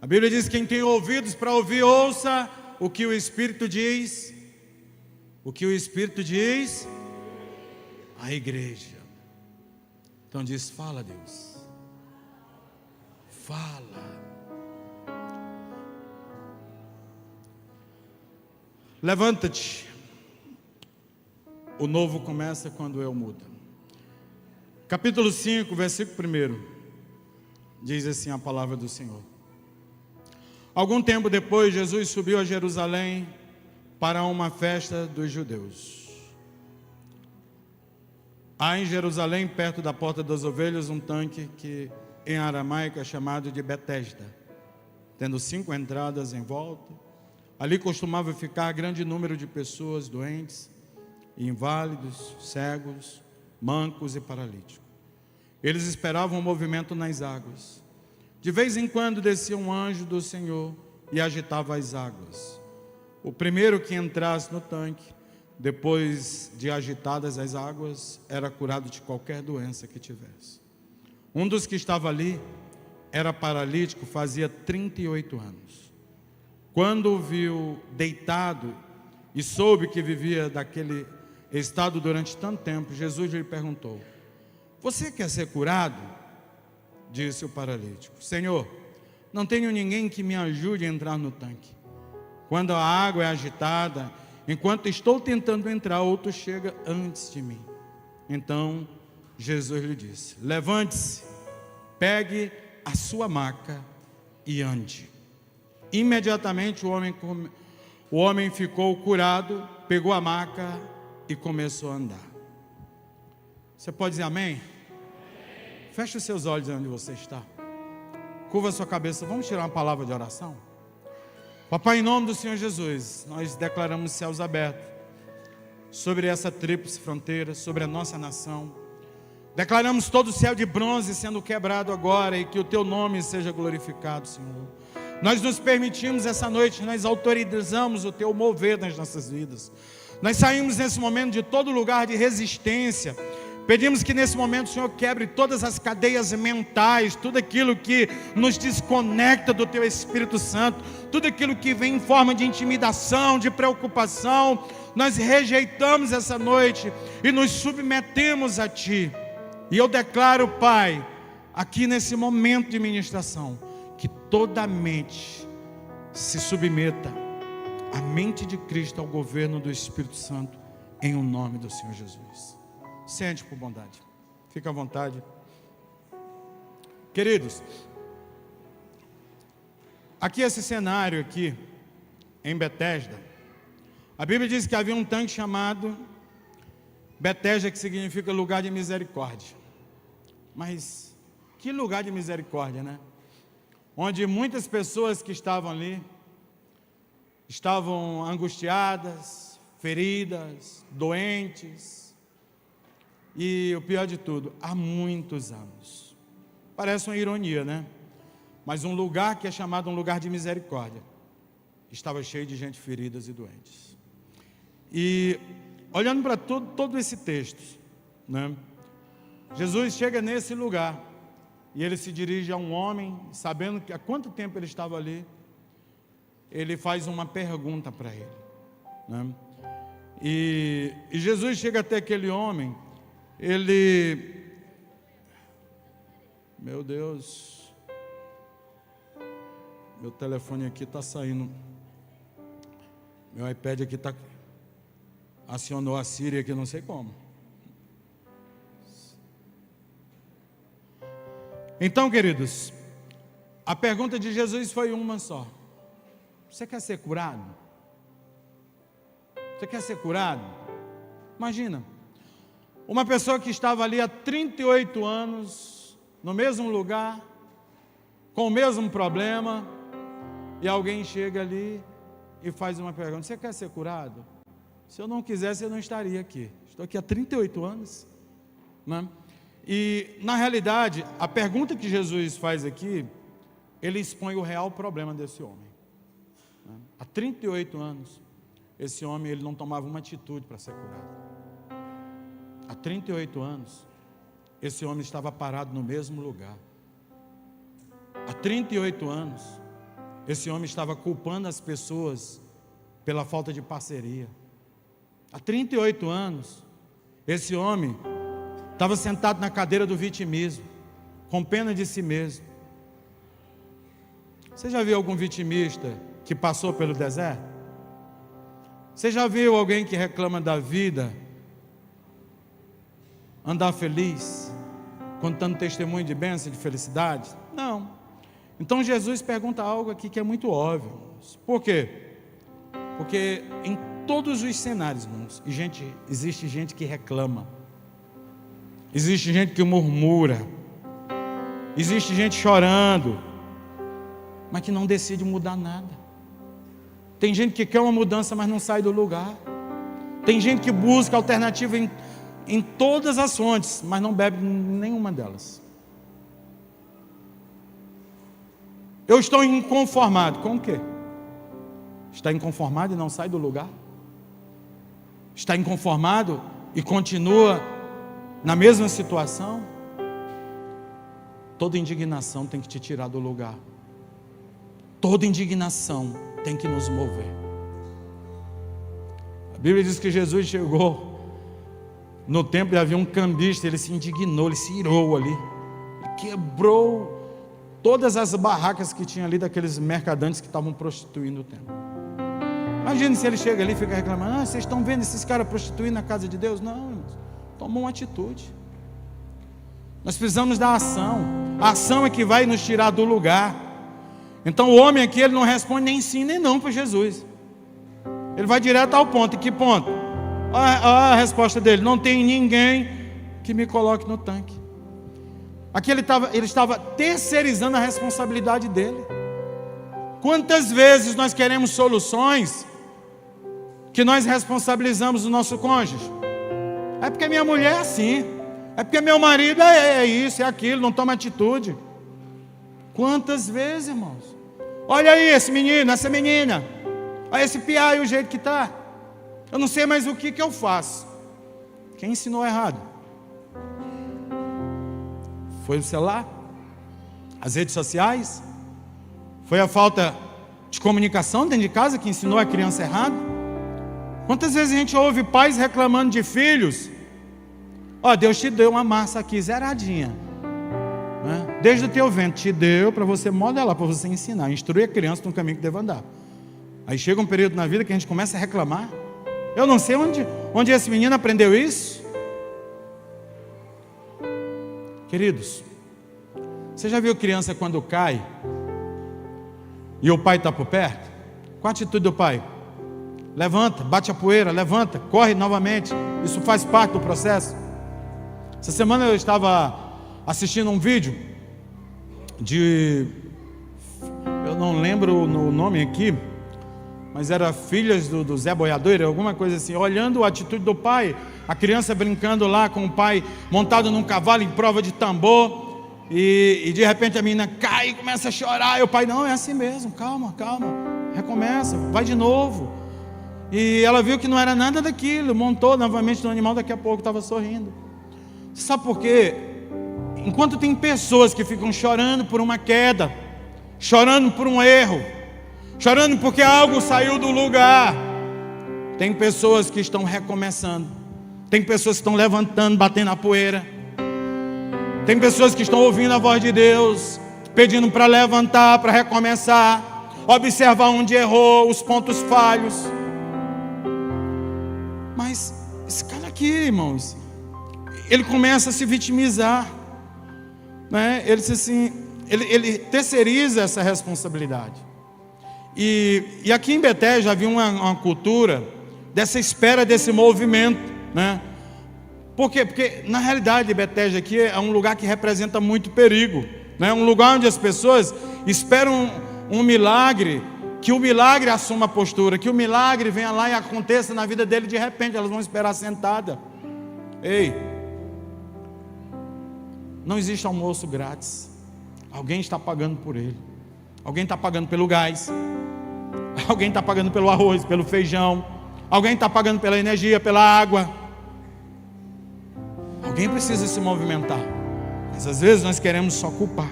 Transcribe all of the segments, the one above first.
A Bíblia diz: quem tem ouvidos para ouvir, ouça o que o Espírito diz. O que o Espírito diz à igreja. Então diz: fala, Deus. Fala. Levanta-te. O novo começa quando eu mudo. Capítulo 5, versículo 1. Diz assim a palavra do Senhor. Algum tempo depois, Jesus subiu a Jerusalém para uma festa dos judeus. Há em Jerusalém, perto da porta das ovelhas, um tanque que em aramaico é chamado de Betesda, tendo 5 entradas em volta. Ali costumava ficar grande número de pessoas doentes, inválidos, cegos, mancos e paralíticos. Eles esperavam o movimento nas águas. De vez em quando descia um anjo do Senhor e agitava as águas. O primeiro que entrasse no tanque, depois de agitadas as águas, era curado de qualquer doença que tivesse. Um dos que estava ali era paralítico, fazia 38 anos. Quando o viu deitado e soube que vivia daquele estado durante tanto tempo, Jesus lhe perguntou: você quer ser curado? Disse o paralítico: Senhor, não tenho ninguém que me ajude a entrar no tanque. Quando a água é agitada, enquanto estou tentando entrar, outro chega antes de mim. Então Jesus lhe disse: levante-se, pegue a sua maca e ande. Imediatamente o homem ficou curado, pegou a maca e começou a andar. Você pode dizer amém? Feche os seus olhos onde você está. Curva a sua cabeça. Vamos tirar uma palavra de oração? Papai, em nome do Senhor Jesus, nós declaramos céus abertos sobre essa tríplice fronteira, sobre a nossa nação. Declaramos todo o céu de bronze sendo quebrado agora, e que o teu nome seja glorificado, Senhor. Nós nos permitimos essa noite, nós autorizamos o teu mover nas nossas vidas. Nós saímos nesse momento de todo lugar de resistência. Pedimos que nesse momento o Senhor quebre todas as cadeias mentais, tudo aquilo que nos desconecta do Teu Espírito Santo, tudo aquilo que vem em forma de intimidação, de preocupação. Nós rejeitamos essa noite e nos submetemos a Ti. E eu declaro, Pai, aqui nesse momento de ministração, que toda mente se submeta à mente de Cristo, ao governo do Espírito Santo, em o nome do Senhor Jesus. Sente por bondade, fica à vontade. Queridos, aqui esse cenário aqui, em Betesda, a Bíblia diz que havia um tanque chamado Betesda, que significa lugar de misericórdia. Mas que lugar de misericórdia, né? Onde muitas pessoas que estavam ali, estavam angustiadas, feridas, doentes. E o pior de tudo, há muitos anos. Parece uma ironia, né? Mas um lugar que é chamado um lugar de misericórdia estava cheio de gente feridas e doentes. E olhando para todo esse texto, né? Jesus chega nesse lugar e ele se dirige a um homem, sabendo que há quanto tempo ele estava ali. Ele faz uma pergunta para ele, né? E Jesus chega até aquele homem. Meu Deus, meu telefone aqui está saindo, meu iPad aqui está, acionou a Siri aqui, não sei como. Então, queridos, a pergunta de Jesus foi uma só: você quer ser curado? Você quer ser curado? Imagina, uma pessoa que estava ali há 38 anos, no mesmo lugar, com o mesmo problema, e alguém chega ali e faz uma pergunta: você quer ser curado? Se eu não quisesse, eu não estaria aqui. Estou aqui há 38 anos, né? E, na realidade, a pergunta que Jesus faz aqui, ele expõe o real problema desse homem, né? Há 38 anos, esse homem ele não tomava uma atitude para ser curado. Há 38 anos, esse homem estava parado no mesmo lugar. Há 38 anos, esse homem estava culpando as pessoas pela falta de parceria. Há 38 anos, esse homem estava sentado na cadeira do vitimismo, com pena de si mesmo. Você já viu algum vitimista que passou pelo deserto? Você já viu alguém que reclama da vida andar feliz, contando testemunho de bênção, de felicidade? Não. Então Jesus pergunta algo aqui que é muito óbvio. Por quê? Porque em todos os cenários, irmãos, existe gente que reclama, existe gente que murmura, existe gente chorando, mas que não decide mudar nada. Tem gente que quer uma mudança, mas não sai do lugar. Tem gente que busca alternativa em todas as fontes, mas não bebe nenhuma delas. Eu estou inconformado. Com o quê? Está inconformado e não sai do lugar? Está inconformado e continua na mesma situação? Toda indignação tem que te tirar do lugar. Toda indignação tem que nos mover. A Bíblia diz que Jesus chegou no templo e havia um cambista, ele se indignou, ele se irou ali, ele quebrou todas as barracas que tinha ali daqueles mercadantes que estavam prostituindo o templo. Imagine se ele chega ali e fica reclamando: vocês estão vendo esses caras prostituindo na casa de Deus? Não, irmãos, tomou uma atitude. Nós precisamos da ação. A ação é que vai nos tirar do lugar. Então o homem aqui, ele não responde nem sim nem não para Jesus. Ele vai direto ao ponto. E que ponto? Olha a resposta dele: não tem ninguém que me coloque no tanque. Aqui ele estava terceirizando a responsabilidade dele. Quantas vezes nós queremos soluções que nós responsabilizamos o nosso cônjuge? É porque minha mulher é assim, é porque meu marido é isso, é aquilo, não toma atitude. Quantas vezes, irmãos? Olha aí esse menino, essa menina, olha esse piá e o jeito que está. Eu não sei mais o que eu faço. Quem ensinou errado? Foi o celular? As redes sociais? Foi a falta de comunicação dentro de casa que ensinou a criança errado? Quantas vezes a gente ouve pais reclamando de filhos? Deus te deu uma massa aqui zeradinha, né? Desde o teu ventre te deu para você modelar, para você ensinar, instruir a criança no caminho que deve andar. Aí chega um período na vida que a gente começa a reclamar. Eu não sei onde esse menino aprendeu isso. Queridos, você já viu criança quando cai e o pai está por perto? Qual a atitude do pai? Levanta, bate a poeira, levanta, corre novamente. Isso faz parte do processo. Essa semana eu estava assistindo um vídeo eu não lembro o nome aqui, mas era filhas do Zé Boiadeiro, alguma coisa assim, olhando a atitude do pai, a criança brincando lá com o pai montado num cavalo em prova de tambor, e de repente a menina cai e começa a chorar, e o pai: não, é assim mesmo, calma, recomeça, vai de novo. E ela viu que não era nada daquilo, montou novamente no animal, daqui a pouco estava sorrindo. Sabe por quê? Enquanto tem pessoas que ficam chorando por uma queda, chorando por um erro, chorando porque algo saiu do lugar, tem pessoas que estão recomeçando, tem pessoas que estão levantando, batendo a poeira, tem pessoas que estão ouvindo a voz de Deus, pedindo para levantar, para recomeçar, observar onde errou, os pontos falhos. Mas esse cara aqui, irmãos, ele começa a se vitimizar, né? Ele diz assim, ele terceiriza essa responsabilidade. E aqui em Betesda havia uma cultura dessa espera, desse movimento, né? Por quê? Porque na realidade Betesda aqui é um lugar que representa muito perigo, né? Um lugar onde as pessoas esperam um milagre, que o milagre assuma a postura, que o milagre venha lá e aconteça na vida dele de repente. Elas vão esperar sentada. Ei, não existe almoço grátis. Alguém está pagando por ele. Alguém está pagando pelo gás. Alguém está pagando pelo arroz, pelo feijão. Alguém está pagando pela energia, pela água. Alguém precisa se movimentar. Mas às vezes nós queremos só culpar.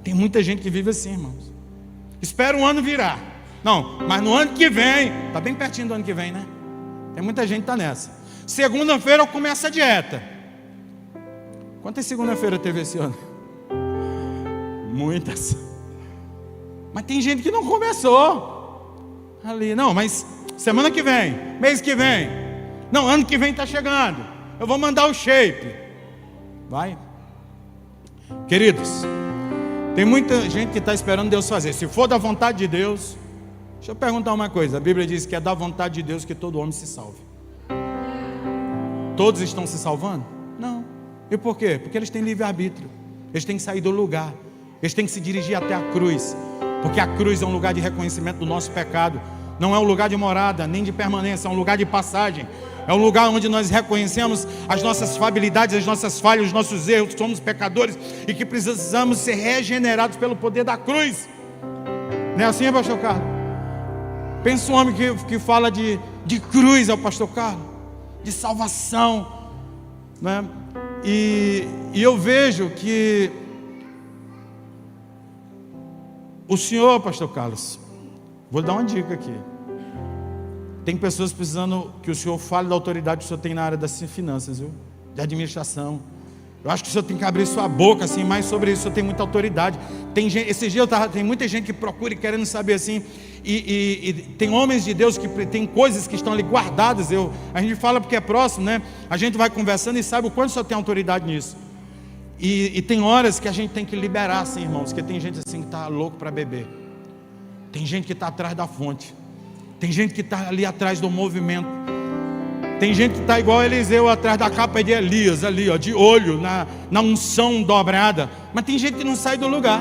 Tem muita gente que vive assim, irmãos. Espera um ano virar. Não, mas no ano que vem, está bem pertinho do ano que vem, né? Tem muita gente que está nessa. Segunda-feira eu começo a dieta. Quantas segunda-feira teve esse ano? Muitas. Mas tem gente que não começou ali. Não, mas semana que vem, mês que vem. Não, ano que vem está chegando. Eu vou mandar o shape. Vai. Queridos, tem muita gente que está esperando Deus fazer. Se for da vontade de Deus, deixa eu perguntar uma coisa. A Bíblia diz que é da vontade de Deus que todo homem se salve. Todos estão se salvando? Não. E por quê? Porque eles têm livre-arbítrio. Eles têm que sair do lugar. Eles têm que se dirigir até a cruz. Porque a cruz é um lugar de reconhecimento do nosso pecado. Não é um lugar de morada, nem de permanência. É um lugar de passagem. É um lugar onde nós reconhecemos as nossas falibilidades, as nossas falhas, os nossos erros. Somos pecadores e que precisamos ser regenerados pelo poder da cruz. Não é assim, pastor Carlos? Pensa um homem que fala de cruz, é o pastor Carlos, de salvação, né? E eu vejo que o senhor, pastor Carlos, vou dar uma dica aqui. Tem pessoas precisando que o senhor fale da autoridade que o senhor tem na área das finanças, viu? De administração. Eu acho que o senhor tem que abrir sua boca assim, mais sobre isso. O senhor tem muita autoridade. Tem gente, esses dias tem muita gente que procura e querendo saber assim. E tem homens de Deus que tem coisas que estão ali guardadas. A gente fala porque é próximo, né? A gente vai conversando e sabe o quanto o senhor tem autoridade nisso. E tem horas que a gente tem que liberar, assim, irmãos. Porque tem gente assim que está louco para beber. Tem gente que está atrás da fonte. Tem gente que está ali atrás do movimento. Tem gente que está igual Eliseu atrás da capa de Elias, ali, ó, de olho, na unção dobrada. Mas tem gente que não sai do lugar.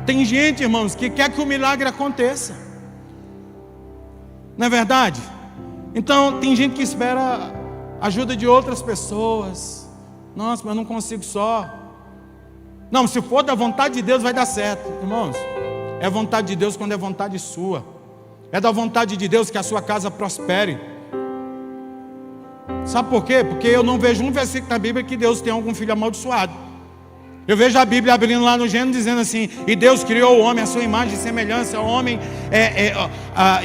Tem gente, irmãos, que quer que o milagre aconteça. Não é verdade? Então, tem gente que espera a ajuda de outras pessoas. Nossa, mas eu não consigo só. Não, se for da vontade de Deus vai dar certo. Irmãos, é vontade de Deus quando é vontade sua. É da vontade de Deus que a sua casa prospere. Sabe por quê? Porque eu não vejo um versículo na Bíblia que Deus tem algum filho amaldiçoado. Eu vejo a Bíblia abrindo lá no Gênesis dizendo assim: e Deus criou o homem à sua imagem e semelhança. O homem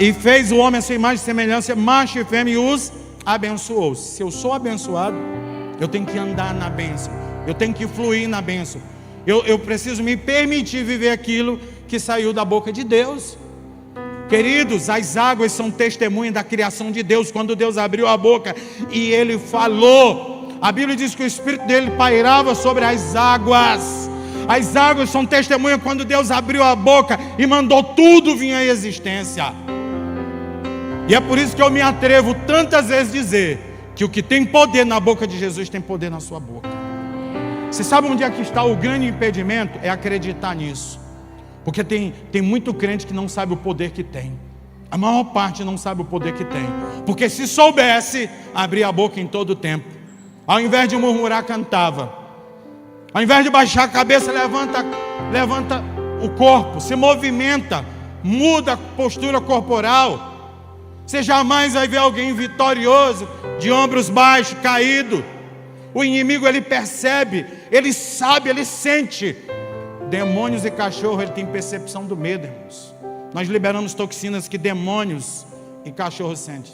e fez o homem à sua imagem e semelhança, macho e fêmea, e os abençoou. Se eu sou abençoado, eu tenho que andar na bênção. Eu tenho que fluir na bênção. Eu preciso me permitir viver aquilo que saiu da boca de Deus. Queridos, as águas são testemunha da criação de Deus. Quando Deus abriu a boca e Ele falou, a Bíblia diz que o Espírito dele pairava sobre as águas. As águas são testemunha quando Deus abriu a boca e mandou tudo vir à existência. E é por isso que eu me atrevo tantas vezes a dizer que o que tem poder na boca de Jesus tem poder na sua boca. Você sabe onde é que está o grande impedimento? É acreditar nisso. Porque tem muito crente que não sabe o poder que tem. A maior parte não sabe o poder que tem. Porque se soubesse, abria a boca em todo o tempo. Ao invés de murmurar, cantava. Ao invés de baixar a cabeça, levanta o corpo, se movimenta, muda a postura corporal. Você jamais vai ver alguém vitorioso, de ombros baixos, caído. O inimigo, ele percebe, ele sabe, ele sente. Demônios e cachorro, ele tem percepção do medo, irmãos. Nós liberamos toxinas que demônios e cachorro sentem.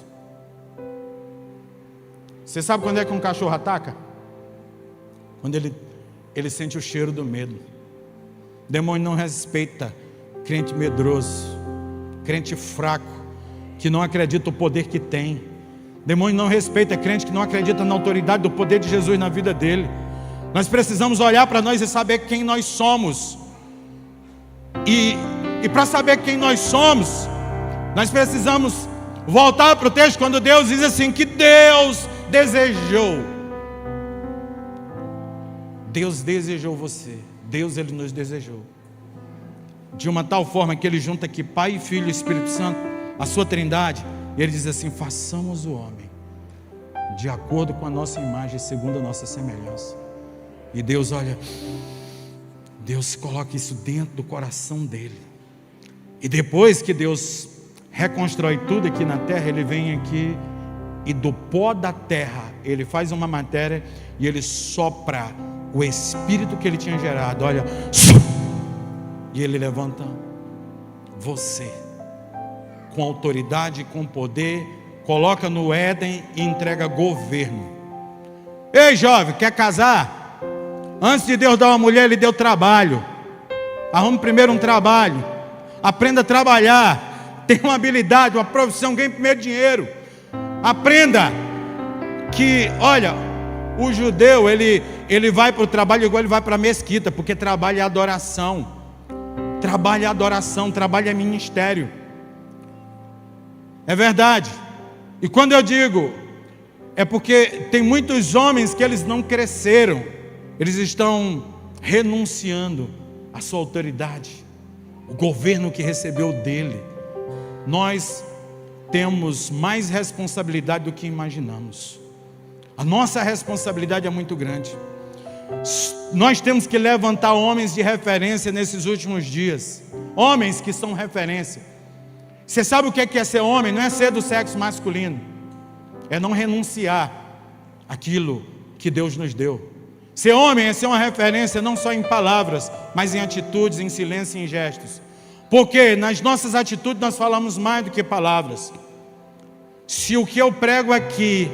Você sabe quando é que um cachorro ataca? Quando ele sente o cheiro do medo. Demônio não respeita crente medroso, crente fraco, que não acredita no poder que tem. Demônio não respeita crente que não acredita na autoridade do poder de Jesus na vida dele. Nós precisamos olhar para nós e saber quem nós somos. E para saber quem nós somos, nós precisamos voltar para o texto quando Deus diz assim, que Deus desejou. Deus desejou você. Deus, Ele nos desejou. De uma tal forma que Ele junta aqui Pai, Filho e Espírito Santo, a sua trindade. E Ele diz assim, façamos o homem de acordo com a nossa imagem, segundo a nossa semelhança. E Deus, olha, Deus coloca isso dentro do coração dele. E depois que Deus reconstrói tudo aqui na terra, Ele vem aqui e do pó da terra, Ele faz uma matéria e Ele sopra o Espírito que Ele tinha gerado. Olha, E Ele levanta você, com autoridade, com poder, coloca no Éden e entrega governo. Ei, jovem, quer casar? Antes de Deus dar uma mulher, Ele deu trabalho. Arrume primeiro um trabalho, aprenda a trabalhar, tenha uma habilidade, uma profissão, ganhe primeiro dinheiro. Aprenda que, olha, o judeu, ele vai para o trabalho igual ele vai para a mesquita, porque trabalho é adoração. Trabalho é adoração, trabalho é ministério. É verdade. E quando eu digo, é porque tem muitos homens que eles não cresceram, eles estão renunciando à sua autoridade, o governo que recebeu dele. Nós temos mais responsabilidade do que imaginamos. A nossa responsabilidade é muito grande. Nós temos que levantar homens de referência nesses últimos dias. Homens que são referência. Você sabe o que é ser homem? Não é ser do sexo masculino. É não renunciar àquilo que Deus nos deu. Ser homem é ser uma referência não só em palavras, mas em atitudes, em silêncio e em gestos. Porque nas nossas atitudes nós falamos mais do que palavras. Se o que eu prego aqui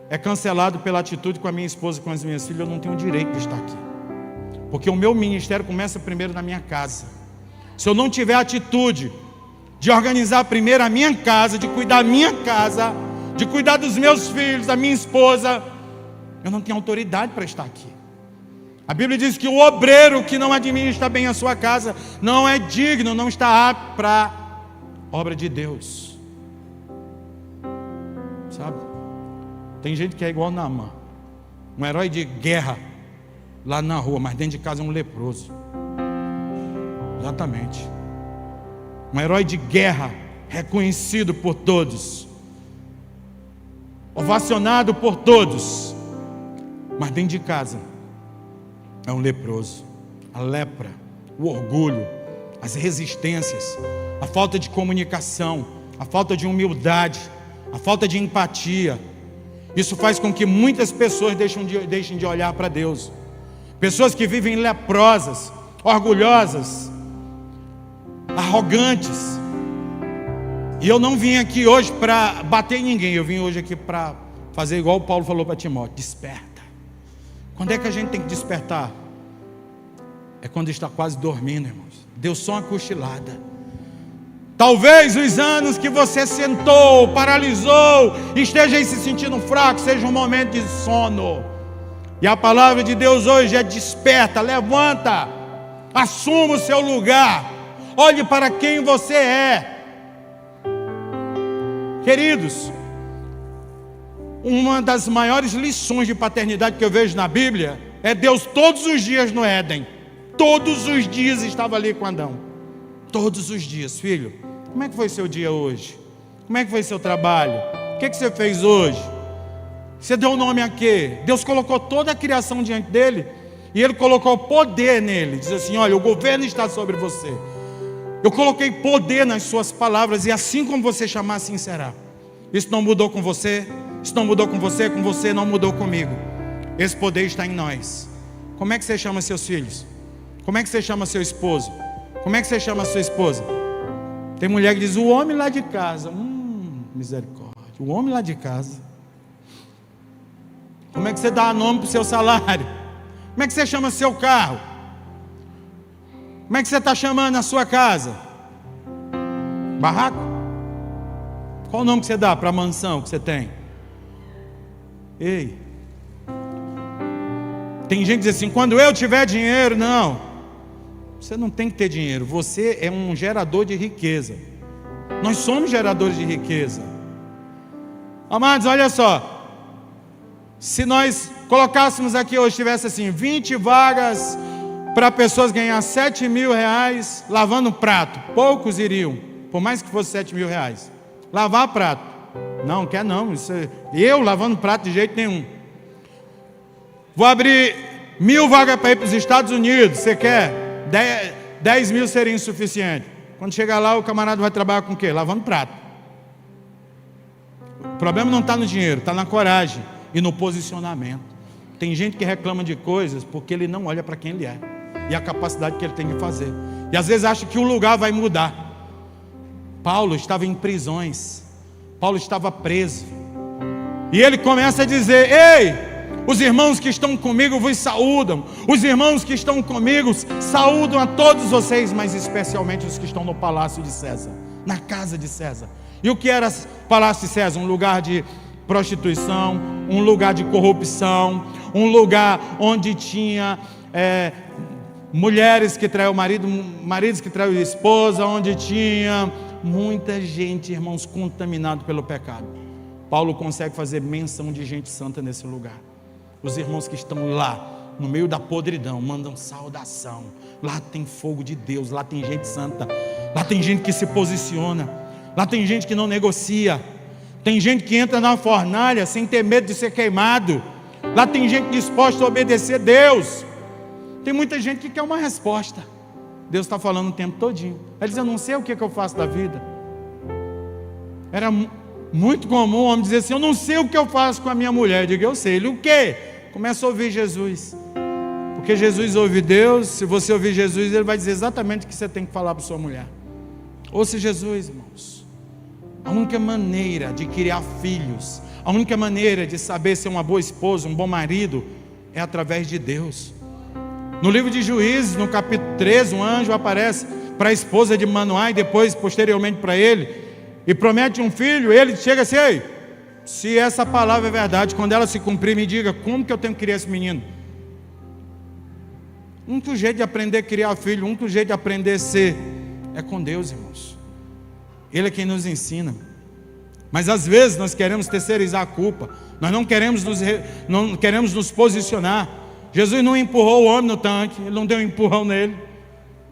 é cancelado pela atitude com a minha esposa e com as minhas filhas, eu não tenho direito de estar aqui. Porque o meu ministério começa primeiro na minha casa. Se eu não tiver atitude de organizar primeiro a minha casa, de cuidar da minha casa, de cuidar dos meus filhos, da minha esposa, eu não tenho autoridade para estar aqui. A Bíblia diz que o obreiro que não administra bem a sua casa não é digno, não está apto para a obra de Deus. Sabe? Tem gente que é igual Naamã, um herói de guerra lá na rua, mas dentro de casa é um leproso. Exatamente. Um herói de guerra, reconhecido por todos, ovacionado por todos, mas dentro de casa é um leproso. A lepra, o orgulho, as resistências, a falta de comunicação, a falta de humildade, a falta de empatia. Isso faz com que muitas pessoas deixem de olhar para Deus. Pessoas que vivem leprosas, orgulhosas, arrogantes. E eu não vim aqui hoje para bater em ninguém. Eu vim hoje aqui para fazer igual o Paulo falou para Timóteo: desperta. Quando é que a gente tem que despertar? É quando está quase dormindo, irmãos. Deu só uma cochilada. Talvez os anos que você sentou, paralisou, esteja aí se sentindo fraco, seja um momento de sono. E a palavra de Deus hoje é: desperta, levanta, assuma o seu lugar, olhe para quem você é. Queridos, uma das maiores lições de paternidade que eu vejo na Bíblia é Deus todos os dias no Éden. Todos os dias estava ali com Adão. Todos os dias. Filho, como é que foi seu dia hoje? Como é que foi seu trabalho? O que você fez hoje? Você deu o nome a quê? Deus colocou toda a criação diante dele e ele colocou poder nele. Diz assim: olha, o governo está sobre você. Eu coloquei poder nas suas palavras, e assim como você chamar, assim será. Isso não mudou com você, isso não mudou com você não mudou comigo. Esse poder está em nós. Como é que você chama seus filhos? Como é que você chama seu esposo? Como é que você chama sua esposa? Tem mulher que diz: o homem lá de casa. Misericórdia. O homem lá de casa. Como é que você dá nome para o seu salário? Como é que você chama seu carro? Como é que você está chamando a sua casa? Barraco? Qual o nome que você dá para a mansão que você tem? Ei, tem gente que diz assim: quando eu tiver dinheiro. Não, você não tem que ter dinheiro. Você é um gerador de riqueza. Nós somos geradores de riqueza. Amados, olha só. Se nós colocássemos aqui hoje, tivesse assim 20 vagas para pessoas ganhar R$7.000 lavando prato, poucos iriam, por mais que fosse R$7.000. Lavar prato, não quer não. Eu lavando prato de jeito nenhum. Vou abrir 1.000 vagas para ir para os Estados Unidos. Você quer? 10 mil seria insuficiente. Quando chegar lá, o camarada vai trabalhar com o quê? Lavando prato. O problema não está no dinheiro, está na coragem e no posicionamento. Tem gente que reclama de coisas porque ele não olha para quem ele é. e a capacidade que ele tem de fazer. E às vezes acha que o lugar vai mudar. Paulo estava em prisões, Paulo estava preso, e ele começa a dizer: ei, os irmãos que estão comigo vos saúdam, os irmãos que estão comigo saúdam a todos vocês, mas especialmente os que estão no palácio de César, na casa de César. E o que era o palácio de César? Um lugar de prostituição, um lugar de corrupção, um lugar onde tinha mulheres que traiu o marido, maridos que traiu a esposa, onde tinha muita gente, irmãos, contaminado pelo pecado. Paulo consegue fazer menção de gente santa nesse lugar. Os irmãos que estão lá, no meio da podridão, mandam saudação. Lá tem fogo de Deus, lá tem gente santa, lá tem gente que se posiciona, lá tem gente que não negocia, tem gente que entra na fornalha sem ter medo de ser queimado, lá tem gente disposta a obedecer a Deus. Tem muita gente que quer uma resposta. Deus está falando o tempo todinho. Ele diz: eu não sei o que eu faço da vida. Era muito comum o homem dizer assim: eu não sei o que eu faço com a minha mulher. Eu digo: eu sei. Ele: o quê? Começa a ouvir Jesus. Porque Jesus ouve Deus. Se você ouvir Jesus, Ele vai dizer exatamente o que você tem que falar para sua mulher. Ouça Jesus, irmãos. A única maneira de criar filhos, a única maneira de saber ser uma boa esposa, um bom marido, é através de Deus. No livro de Juízes, no capítulo 13, um anjo aparece para a esposa de Manoá e depois, posteriormente, para ele, e promete um filho. Ele chega assim: ei, se essa palavra é verdade, quando ela se cumprir, me diga como que eu tenho que criar esse menino. O único jeito de aprender a criar filho, o único jeito de aprender a ser, é com Deus, irmãos. Ele é quem nos ensina. Mas às vezes nós queremos terceirizar a culpa, nós não queremos nos posicionar. Jesus não empurrou o homem no tanque, Ele não deu um empurrão nele,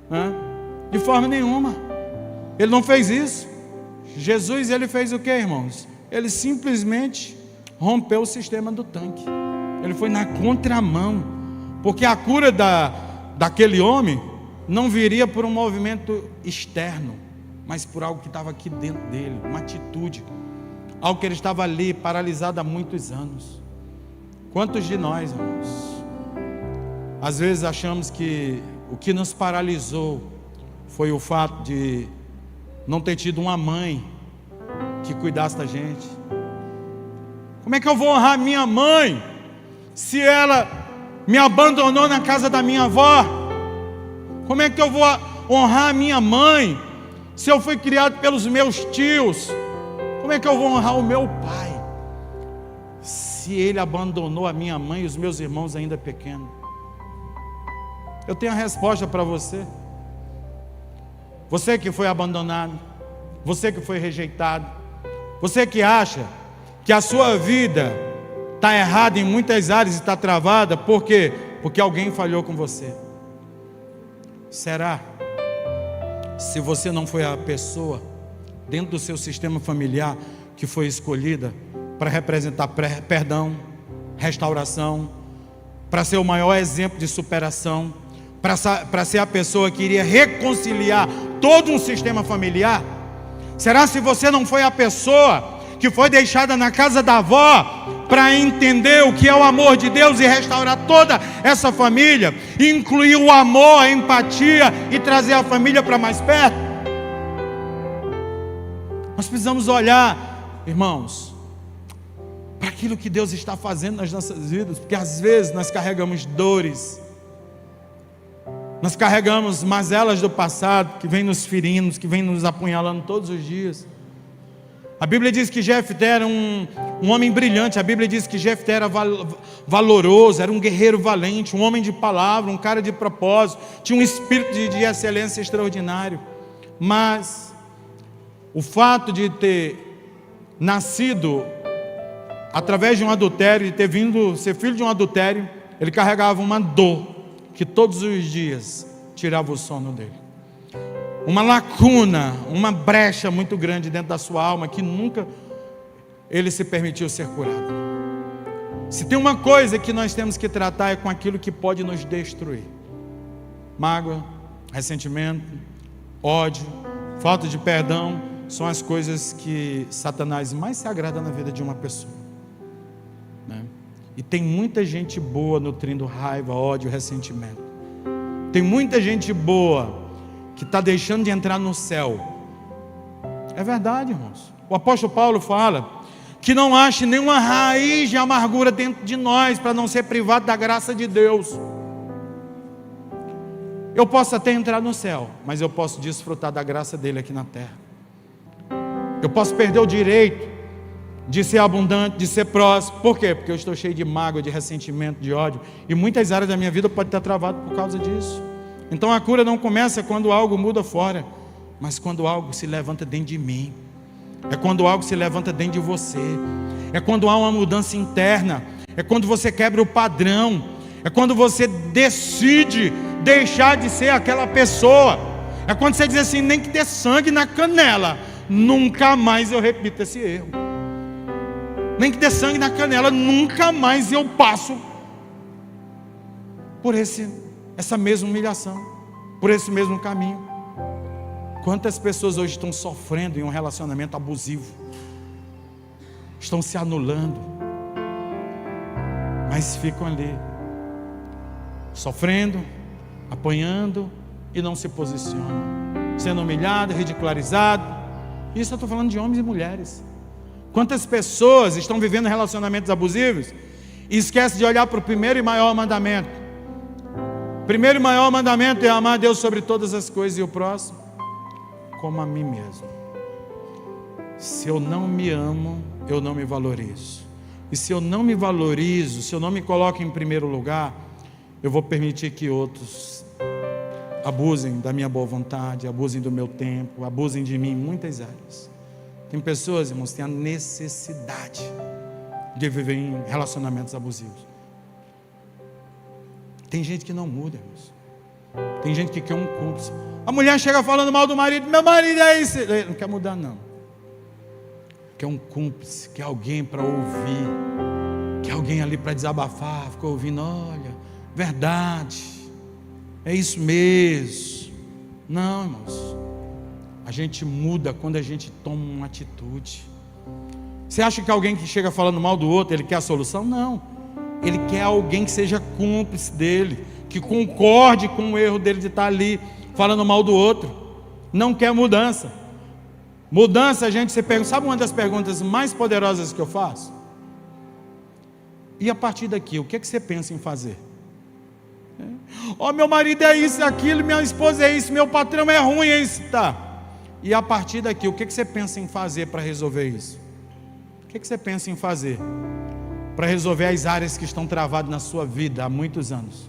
né? De forma nenhuma. Ele não fez isso. Jesus, Ele fez o que, irmãos? Ele simplesmente rompeu o sistema do tanque. Ele foi na contramão, porque a cura daquele homem não viria por um movimento externo, mas por algo que estava aqui dentro dele, uma atitude, algo que ele estava ali paralisado há muitos anos. Quantos de nós, irmãos, às vezes achamos que o que nos paralisou foi o fato de não ter tido uma mãe que cuidasse da gente. Como é que eu vou honrar minha mãe se ela me abandonou na casa da minha avó? Como é que eu vou honrar minha mãe se eu fui criado pelos meus tios? Como é que eu vou honrar o meu pai se ele abandonou a minha mãe e os meus irmãos ainda pequenos? Eu tenho a resposta para você. Você que foi abandonado, você que foi rejeitado, você que acha que a sua vida está errada em muitas áreas e está travada, por quê? Porque alguém falhou com você. Será? Se você não foi a pessoa dentro do seu sistema familiar que foi escolhida para representar perdão, restauração, para ser o maior exemplo de superação, para ser a pessoa que iria reconciliar todo um sistema familiar? Será se você não foi a pessoa que foi deixada na casa da avó para entender o que é o amor de Deus e restaurar toda essa família, incluir o amor, a empatia e trazer a família para mais perto? Nós precisamos olhar, irmãos, para aquilo que Deus está fazendo nas nossas vidas, porque às vezes nós carregamos dores, nós carregamos mazelas do passado que vem nos ferindo, que vem nos apunhalando todos os dias. A Bíblia diz que Jefté era um homem brilhante. A Bíblia diz que Jefté era valoroso, era um guerreiro valente, um homem de palavra, um cara de propósito, tinha um espírito de excelência extraordinário. Mas o fato de ter nascido através de um adultério, de ter vindo ser filho de um adultério, ele carregava uma dor que todos os dias tirava o sono dele. Uma lacuna, uma brecha muito grande dentro da sua alma, que nunca ele se permitiu ser curado. Se tem uma coisa que nós temos que tratar, é com aquilo que pode nos destruir: mágoa, ressentimento, ódio, falta de perdão. São as coisas que Satanás mais se agrada na vida de uma pessoa, né? E tem muita gente boa nutrindo raiva, ódio, ressentimento. Tem muita gente boa que está deixando de entrar no céu. É verdade, irmãos. O apóstolo Paulo fala que não ache nenhuma raiz de amargura dentro de nós, para não ser privado da graça de Deus. Eu posso até entrar no céu, mas eu posso desfrutar da graça dele aqui na terra. Eu posso perder o direito de ser abundante, de ser próspero. Por quê? Porque eu estou cheio de mágoa, de ressentimento, de ódio, e muitas áreas da minha vida podem estar travadas por causa disso. Então a cura não começa quando algo muda fora, mas quando algo se levanta dentro de mim. É quando algo se levanta dentro de você. É quando há uma mudança interna. É quando você quebra o padrão. É quando você decide deixar de ser aquela pessoa. É quando você diz assim: nem que ter sangue na canela, nunca mais eu repito esse erro. Nem que ter sangue na canela, nunca mais eu passo por essa mesma humilhação, por esse mesmo caminho. Quantas pessoas hoje estão sofrendo em um relacionamento abusivo, estão se anulando, mas ficam ali, sofrendo, apanhando e não se posicionam, sendo humilhado, ridicularizado. Isso eu estou falando de homens e mulheres. Quantas pessoas estão vivendo relacionamentos abusivos e esquecem de olhar para o primeiro e maior mandamento. O primeiro e maior mandamento é amar a Deus sobre todas as coisas e o próximo como a mim mesmo. Se eu não me amo, eu não me valorizo. E se eu não me valorizo, se eu não me coloco em primeiro lugar, eu vou permitir que outros abusem da minha boa vontade, abusem do meu tempo, abusem de mim em muitas áreas. Tem pessoas, irmãos, que têm a necessidade de viver em relacionamentos abusivos. Tem gente que não muda, irmãos. Tem gente que quer um cúmplice. A mulher chega falando mal do marido: meu marido é isso. Ele não quer mudar, não. Quer um cúmplice, quer alguém para ouvir, quer alguém ali para desabafar. Ficou ouvindo: olha, verdade, é isso mesmo. Não, irmãos. A gente muda quando a gente toma uma atitude. Você acha que alguém que chega falando mal do outro, ele quer a solução? Não. Ele quer alguém que seja cúmplice dele, que concorde com o erro dele de estar ali falando mal do outro. Não quer mudança. Mudança, a gente se pergunta. Sabe uma das perguntas mais poderosas que eu faço? E a partir daqui, o que é que você pensa em fazer? Meu marido é isso, é aquilo, minha esposa é isso, meu patrão é ruim, é isso, tá. E a partir daqui, o que é que você pensa em fazer para resolver isso? O que é que você pensa em fazer para resolver as áreas que estão travadas na sua vida há muitos anos?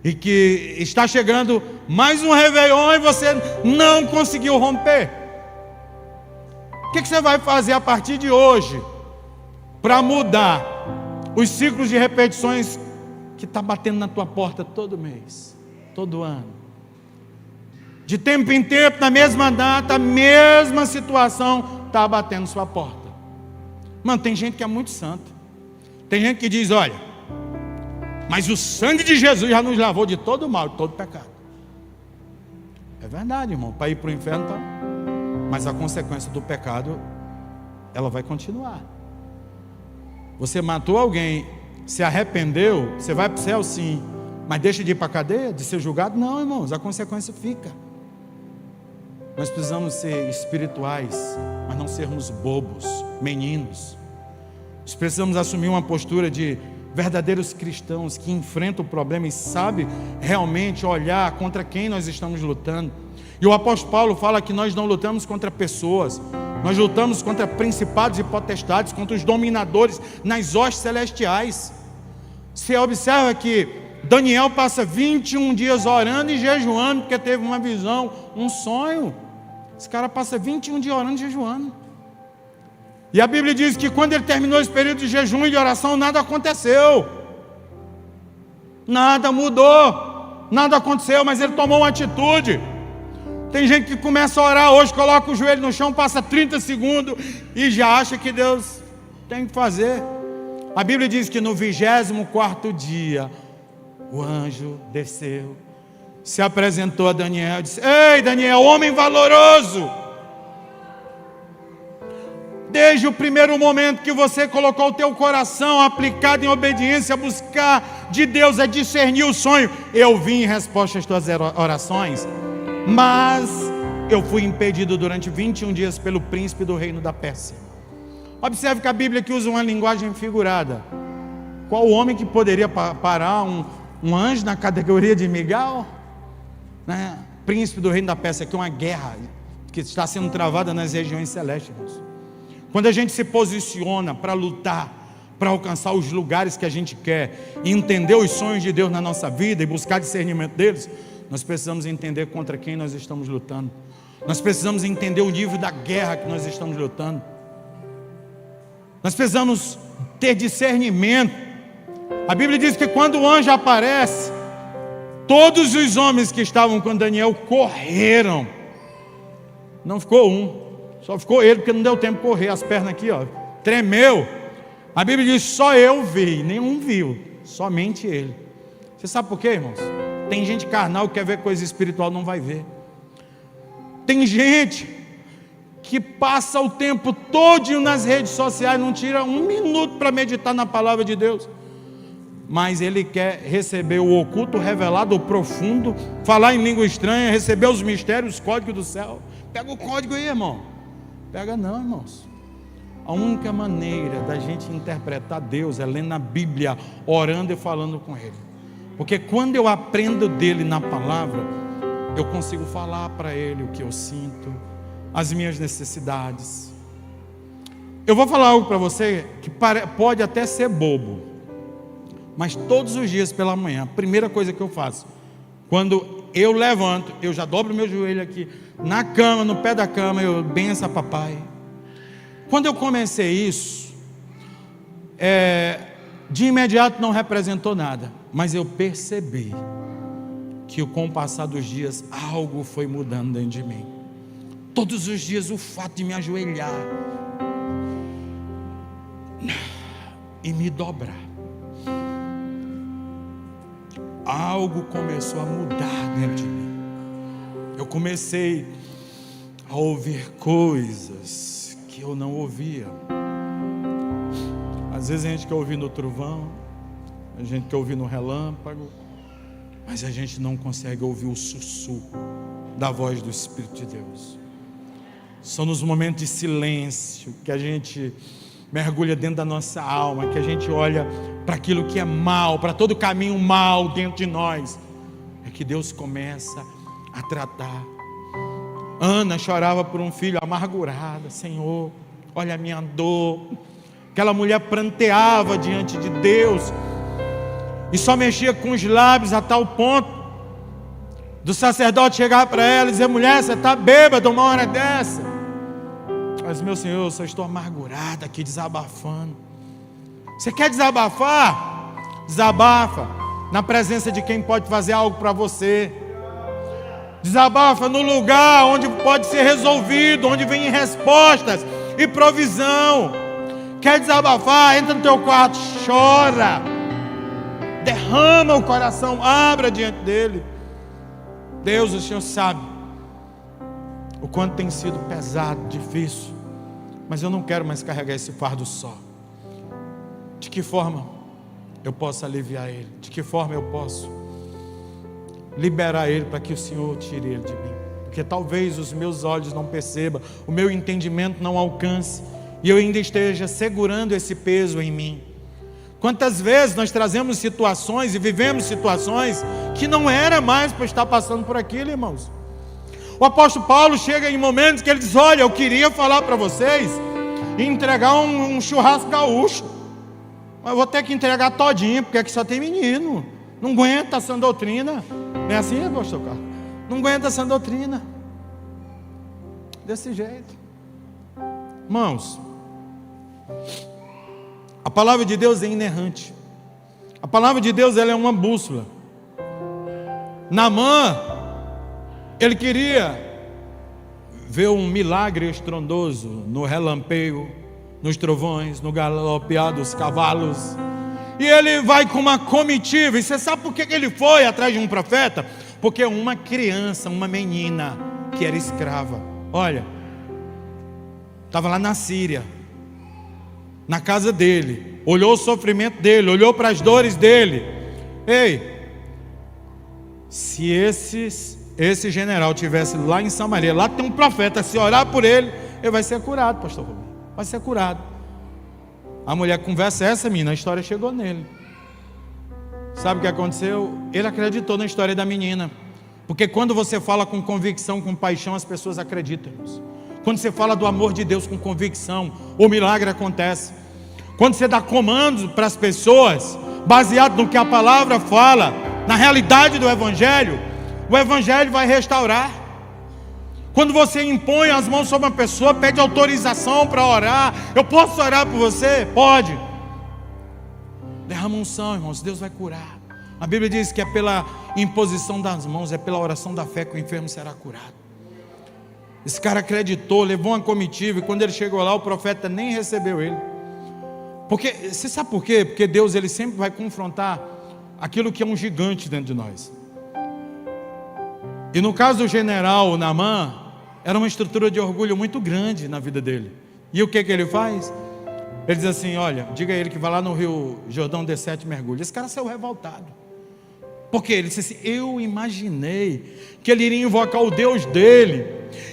E que está chegando mais um Réveillon e você não conseguiu romper. O que você vai fazer a partir de hoje para mudar os ciclos de repetições que está batendo na tua porta todo mês, todo ano? De tempo em tempo, na mesma data, a mesma situação está batendo sua porta. Mano, tem gente que é muito santa. Tem gente que diz: olha, mas o sangue de Jesus já nos lavou de todo mal, de todo pecado. É verdade, irmão. Para ir para o inferno, tá? Mas a consequência do pecado, ela vai continuar. Você matou alguém, se arrependeu, você vai para o céu, sim, mas deixa de ir para a cadeia, de ser julgado? Não, irmãos, a consequência fica. Nós precisamos ser espirituais, mas não sermos bobos, meninos. Nós precisamos assumir uma postura de verdadeiros cristãos que enfrentam o problema e sabem realmente olhar contra quem nós estamos lutando. E o apóstolo Paulo fala que nós não lutamos contra pessoas, nós lutamos contra principados e potestades, contra os dominadores nas hostes celestiais. Você observa que Daniel passa 21 dias orando e jejuando, porque teve uma visão, um sonho. Esse cara passa 21 dias orando e jejuando. E a Bíblia diz que quando ele terminou esse período de jejum e de oração, nada aconteceu. Nada mudou. Nada aconteceu, mas ele tomou uma atitude. Tem gente que começa a orar hoje, coloca o joelho no chão, passa 30 segundos e já acha que Deus tem que fazer. A Bíblia diz que no 24º dia, o anjo desceu, se apresentou a Daniel e disse: ei, Daniel, homem valoroso, desde o primeiro momento que você colocou o teu coração aplicado em obediência a buscar de Deus, a discernir o sonho. Eu vim em resposta às tuas orações, mas eu fui impedido durante 21 dias pelo príncipe do reino da Pérsia. Observe que a Bíblia aqui usa uma linguagem figurada. Qual homem que poderia parar um anjo na categoria de Miguel? Né? Príncipe do reino da Pérsia, aqui é uma guerra que está sendo travada nas regiões celestes, irmãos. Quando a gente se posiciona para lutar, para alcançar os lugares que a gente quer, e entender os sonhos de Deus na nossa vida e buscar discernimento deles, nós precisamos entender contra quem nós estamos lutando. Nós precisamos entender o nível da guerra que nós estamos lutando. Nós precisamos ter discernimento. A Bíblia diz que quando o anjo aparece, todos os homens que estavam com Daniel correram. Não ficou um, só ficou ele, porque não deu tempo de correr. As pernas aqui, ó, tremeu. A Bíblia diz: só eu vi, nenhum viu, somente ele. Você sabe por quê, irmãos? Tem gente carnal que quer ver coisa espiritual, não vai ver. Tem gente que passa o tempo todo nas redes sociais, não tira um minuto para meditar na palavra de Deus, mas ele quer receber o oculto, o revelado, o profundo, falar em língua estranha, receber os mistérios, os códigos do céu. Pega o código aí, irmão. Pega não, irmãos. A única maneira da gente interpretar Deus é lendo a Bíblia, orando e falando com Ele. Porque quando eu aprendo dele na palavra, eu consigo falar para Ele o que eu sinto, as minhas necessidades. Eu vou falar algo para você que pode até ser bobo, mas todos os dias pela manhã, a primeira coisa que eu faço, quando eu levanto, eu já dobro meu joelho aqui, na cama, no pé da cama, eu benço a papai. Quando eu comecei isso, de imediato não representou nada, mas eu percebi que com o passar dos dias, algo foi mudando dentro de mim. Todos os dias o fato de me ajoelhar e me dobrar, algo começou a mudar dentro de mim. Eu comecei a ouvir coisas que eu não ouvia. Às vezes a gente quer ouvir no trovão, a gente quer ouvir no relâmpago, mas a gente não consegue ouvir o sussurro da voz do Espírito de Deus. São nos momentos de silêncio que a gente mergulha dentro da nossa alma, que a gente olha para aquilo que é mal, para todo caminho mal dentro de nós, é que Deus começa a tratar. Ana chorava por um filho, amargurada. Senhor, olha a minha dor. Aquela mulher pranteava diante de Deus e só mexia com os lábios a tal ponto do sacerdote chegar para ela e dizer: mulher, você está bêbada uma hora dessa? Mas meu Senhor, eu só estou amargurada aqui, desabafando. Você quer desabafar? Desabafa na presença de quem pode fazer algo para você. Desabafa no lugar onde pode ser resolvido, onde vem respostas e provisão. Quer desabafar? Entra no teu quarto, chora, derrama o coração, abra diante dele. Deus, o Senhor sabe o quanto tem sido pesado, difícil, mas eu não quero mais carregar esse fardo só. De que forma eu posso aliviar ele? De que forma eu posso liberar ele para que o Senhor tire ele de mim? Porque talvez os meus olhos não percebam, o meu entendimento não alcance, e eu ainda esteja segurando esse peso em mim. Quantas vezes nós trazemos situações e vivemos situações que não era mais para estar passando por aquilo, irmãos. O apóstolo Paulo chega em momentos que ele diz: olha, eu queria falar para vocês e entregar um churrasco gaúcho, mas eu vou ter que entregar todinho, porque aqui só tem menino, não aguenta essa doutrina. Não é assim, apóstolo Carlos? Não aguenta essa doutrina desse jeito. Irmãos, a palavra de Deus é inerrante. A palavra de Deus, ela é uma bússola. Naamã, ele queria ver um milagre estrondoso no relampeio, nos trovões, no galopear dos cavalos. E ele vai com uma comitiva. E você sabe por que ele foi atrás de um profeta? Porque uma criança, uma menina que era escrava, olha, estava lá na Síria, na casa dele, olhou o sofrimento dele, olhou para as dores dele. Ei, se esse general tivesse lá em Samaria, lá tem um profeta, se orar por ele, ele vai ser curado, pastor Rubem, vai ser curado. A mulher conversa essa, menina, a história chegou nele. Sabe o que aconteceu? Ele acreditou na história da menina, porque quando você fala com convicção, com paixão, as pessoas acreditam. Quando você fala do amor de Deus com convicção, o milagre acontece. Quando você dá comandos para as pessoas, baseado no que a palavra fala, na realidade do Evangelho, o Evangelho vai restaurar. Quando você impõe as mãos sobre uma pessoa, pede autorização para orar. Eu posso orar por você? Pode. Derrama unção, irmãos, Deus vai curar. A Bíblia diz que é pela imposição das mãos, é pela oração da fé que o enfermo será curado. Esse cara acreditou, levou uma comitiva, e quando ele chegou lá, o profeta nem recebeu ele. Porque, você sabe por quê? Porque Deus, ele sempre vai confrontar aquilo que é um gigante dentro de nós. E no caso do general Naamã, era uma estrutura de orgulho muito grande na vida dele. E o que ele faz? Ele diz assim: olha, diga a ele que vai lá no Rio Jordão, dê 7 mergulhos. Esse cara saiu revoltado. Por quê? Ele disse assim: eu imaginei que ele iria invocar o Deus dele,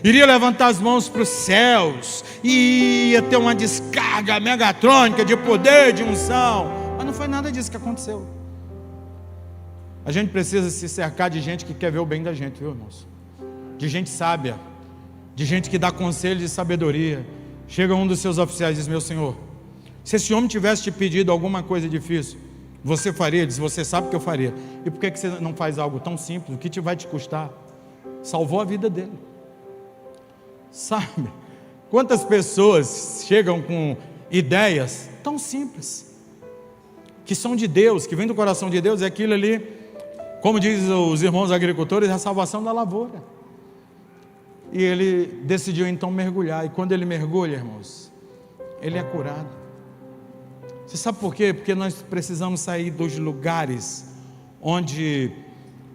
iria levantar as mãos para os céus, e ia ter uma descarga megatrônica de poder, de unção. Mas não foi nada disso que aconteceu. A gente precisa se cercar de gente que quer ver o bem da gente, viu, irmãos? De gente sábia, de gente que dá conselho de sabedoria. Chega um dos seus oficiais e diz: meu senhor, se esse homem tivesse te pedido alguma coisa difícil, você faria? Ele diz: você sabe que eu faria. E por que você não faz algo tão simples? O que vai te custar? Salvou a vida dele. Sabe? Quantas pessoas chegam com ideias tão simples, que são de Deus, que vem do coração de Deus, é aquilo ali, como diz os irmãos agricultores, é a salvação da lavoura. E ele decidiu então mergulhar, e quando ele mergulha, irmãos, ele é curado. Você sabe por quê? Porque nós precisamos sair dos lugares onde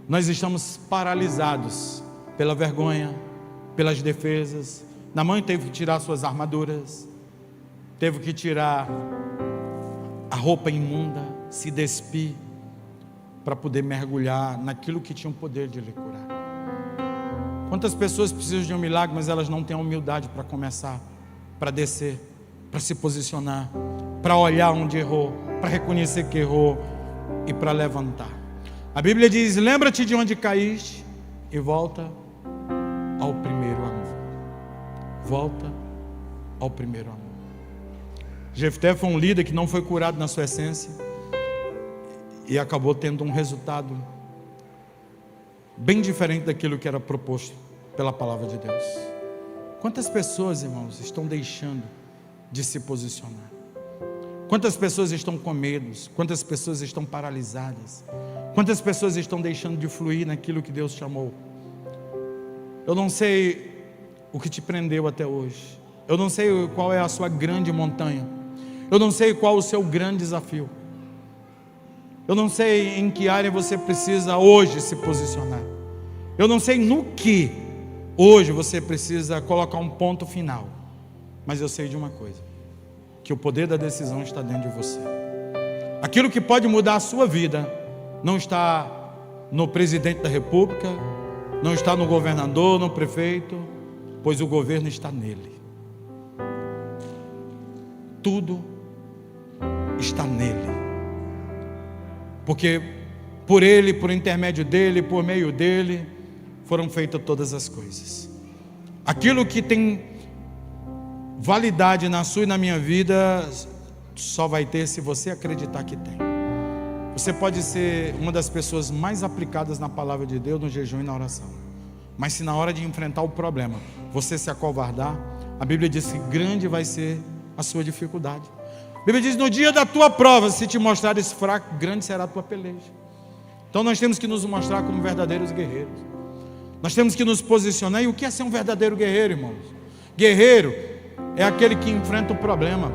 nós estamos paralisados pela vergonha, pelas defesas. Naamã teve que tirar suas armaduras, teve que tirar a roupa imunda, se despir, para poder mergulhar naquilo que tinha o poder de lhe curar. Quantas pessoas precisam de um milagre, mas elas não têm a humildade para começar, para descer, para se posicionar, para olhar onde errou, para reconhecer que errou e para levantar. A Bíblia diz: lembra-te de onde caíste e volta ao primeiro amor. Volta ao primeiro amor. Jefté foi um líder que não foi curado na sua essência e acabou tendo um resultado bem diferente daquilo que era proposto pela palavra de Deus. Quantas pessoas, irmãos, estão deixando de se posicionar? Quantas pessoas estão com medos? Quantas pessoas estão paralisadas? Quantas pessoas estão deixando de fluir naquilo que Deus chamou? Eu não sei o que te prendeu até hoje. Eu não sei qual é a sua grande montanha. Eu não sei qual o seu grande desafio. Eu não sei em que área você precisa hoje se posicionar. Eu não sei no que hoje você precisa colocar um ponto final. Mas eu sei de uma coisa: que o poder da decisão está dentro de você. Aquilo que pode mudar a sua vida não está no presidente da república, não está no governador, no prefeito, pois o governo está nele. Tudo está nele. Porque por ele, por intermédio dele, por meio dele, foram feitas todas as coisas. Aquilo que tem validade na sua e na minha vida só vai ter se você acreditar que tem. Você pode ser uma das pessoas mais aplicadas na palavra de Deus, no jejum e na oração, mas se na hora de enfrentar o problema você se acovardar, a Bíblia diz que grande vai ser a sua dificuldade. A Bíblia diz: no dia da tua prova, se te mostrares fraco, grande será a tua peleja. Então nós temos que nos mostrar como verdadeiros guerreiros. Nós temos que nos posicionar. E o que é ser um verdadeiro guerreiro, irmãos? Guerreiro é aquele que enfrenta o problema,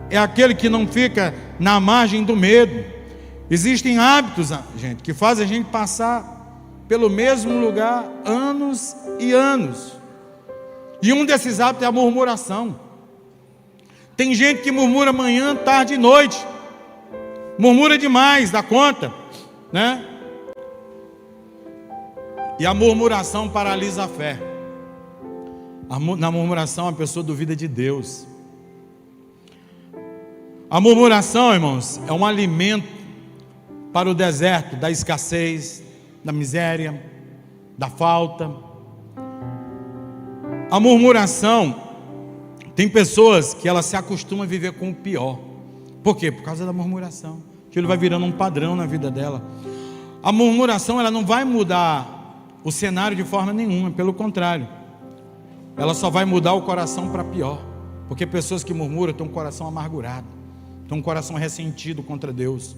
é aquele que não fica na margem do medo. Existem hábitos, gente, que fazem a gente passar pelo mesmo lugar anos e anos. E um desses hábitos é a murmuração. Tem gente que murmura manhã, tarde e noite. Murmura demais, dá conta, né? E a murmuração paralisa a fé. Na murmuração a pessoa duvida de Deus. A murmuração, irmãos, é um alimento para o deserto da escassez, da miséria, da falta. A murmuração, tem pessoas que elas se acostumam a viver com o pior. Por quê? Por causa da murmuração. Aquilo vai virando um padrão na vida dela. A murmuração, ela não vai mudar o cenário de forma nenhuma, pelo contrário, ela só vai mudar o coração para pior, porque pessoas que murmuram têm um coração amargurado, têm um coração ressentido contra Deus,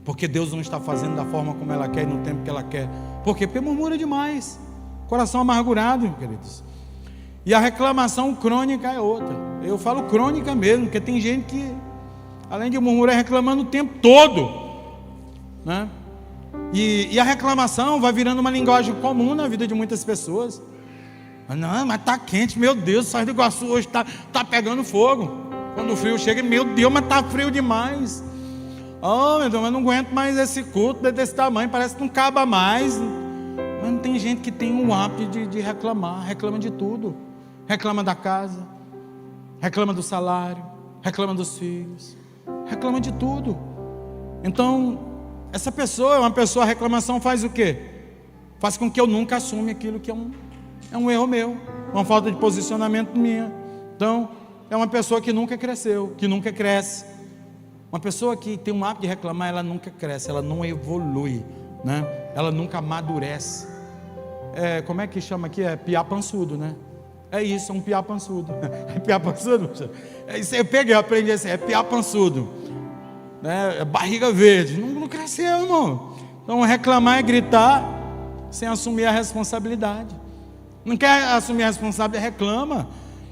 porque Deus não está fazendo da forma como ela quer e no tempo que ela quer. Por quê? Porque murmura demais, coração amargurado, queridos. E a reclamação crônica é outra. Eu falo crônica mesmo, porque tem gente que, além de murmurar, reclamando o tempo todo, né? E a reclamação vai virando uma linguagem comum na vida de muitas pessoas. Não, mas está quente, meu Deus, Saí do Iguaçu hoje está pegando fogo. Quando o frio chega, meu Deus, mas está frio demais. Oh, meu Deus, mas não aguento mais esse culto desse tamanho, parece que não acaba mais. Mas não tem gente que tem um hábito de reclamar, reclama de tudo. Reclama da casa, reclama do salário, reclama dos filhos, reclama de tudo. Então, essa pessoa, a reclamação faz o quê? Faz com que eu nunca assume aquilo que é um erro meu, uma falta de posicionamento minha. Então, é uma pessoa que nunca cresceu, que nunca cresce. Uma pessoa que tem um hábito de reclamar, ela nunca cresce, ela não evolui, né? Ela nunca amadurece. Como é que chama aqui? É piá pançudo, né? É isso, é um piá pançudo. É piá pançudo? É isso, eu aprendi assim, é piá pançudo, né? É barriga verde, não cresceu, irmão. Então reclamar é gritar sem assumir a responsabilidade. Não quer assumir a responsabilidade,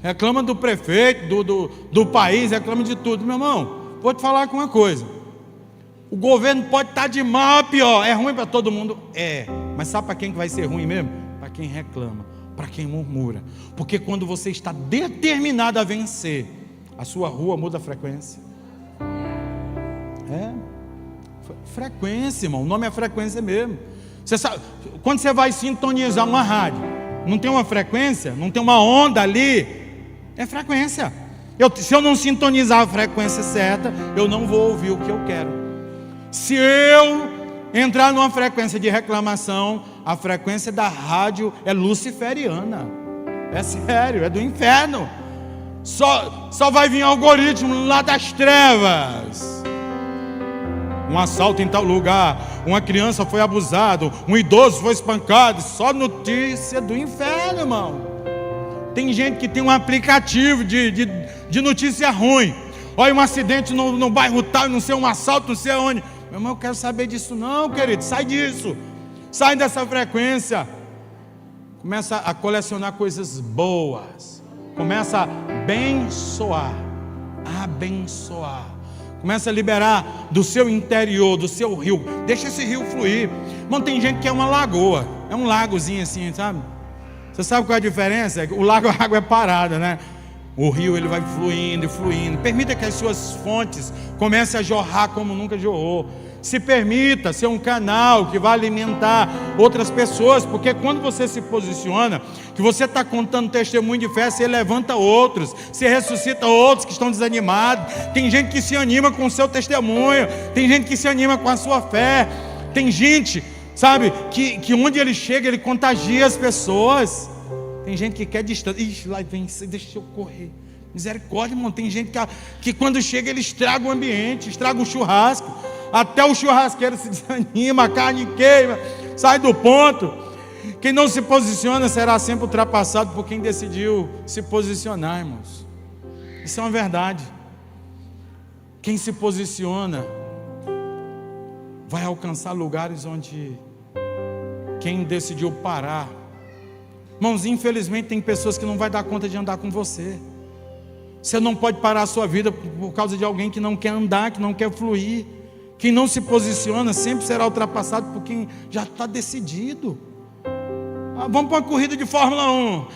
reclama do prefeito, do país, reclama de tudo. Meu irmão, vou te falar com uma coisa, o governo pode estar de mal a pior, é ruim para todo mundo, mas sabe para quem que vai ser ruim mesmo? Para quem reclama, para quem murmura, porque quando você está determinado a vencer, a sua rua muda a frequência. Frequência, irmão, o nome é frequência mesmo. Você sabe, quando você vai sintonizar uma rádio, não tem uma frequência, não tem uma onda ali, é frequência. Se eu não sintonizar a frequência certa, eu não vou ouvir o que eu quero. Se eu entrar numa frequência de reclamação, a frequência da rádio é luciferiana, é sério, é do inferno. Só vai vir algoritmo lá das trevas. Um assalto em tal lugar, uma criança foi abusada, um idoso foi espancado, só notícia do inferno, irmão. Tem gente que tem um aplicativo de notícia ruim. Olha, um acidente no bairro tal, não sei, um assalto, não sei onde. Meu irmão, eu quero saber disso não, querido, sai disso. Sai dessa frequência. Começa a colecionar coisas boas. Começa a abençoar. Começa a liberar do seu interior, do seu rio. Deixa esse rio fluir. Irmão, tem gente que é uma lagoa. É um lagozinho assim, sabe? Você sabe qual é a diferença? O lago, a água é parada, né? O rio, ele vai fluindo e fluindo. Permita que as suas fontes comecem a jorrar como nunca jorrou. Se permita ser um canal que vai alimentar outras pessoas, porque quando você se posiciona, que você está contando testemunho de fé, você levanta outros, você ressuscita outros que estão desanimados. Tem gente que se anima com o seu testemunho, tem gente que se anima com a sua fé, tem gente, sabe, que onde ele chega, ele contagia as pessoas. Tem gente que quer distância. Ixi, lá vem, deixa eu correr. Misericórdia, irmão. Tem gente que quando chega, ele estraga o ambiente, estraga o churrasco. Até o churrasqueiro se desanima, a carne queima, sai do ponto. Quem não se posiciona será sempre ultrapassado por quem decidiu se posicionar, irmãos. Isso é uma verdade. Quem se posiciona vai alcançar lugares onde quem decidiu parar. Irmãos, infelizmente tem pessoas que não vai dar conta de andar com você. Você não pode parar a sua vida por causa de alguém que não quer andar, que não quer fluir. Quem não se posiciona sempre será ultrapassado por quem já está decidido. Vamos para uma corrida de Fórmula 1.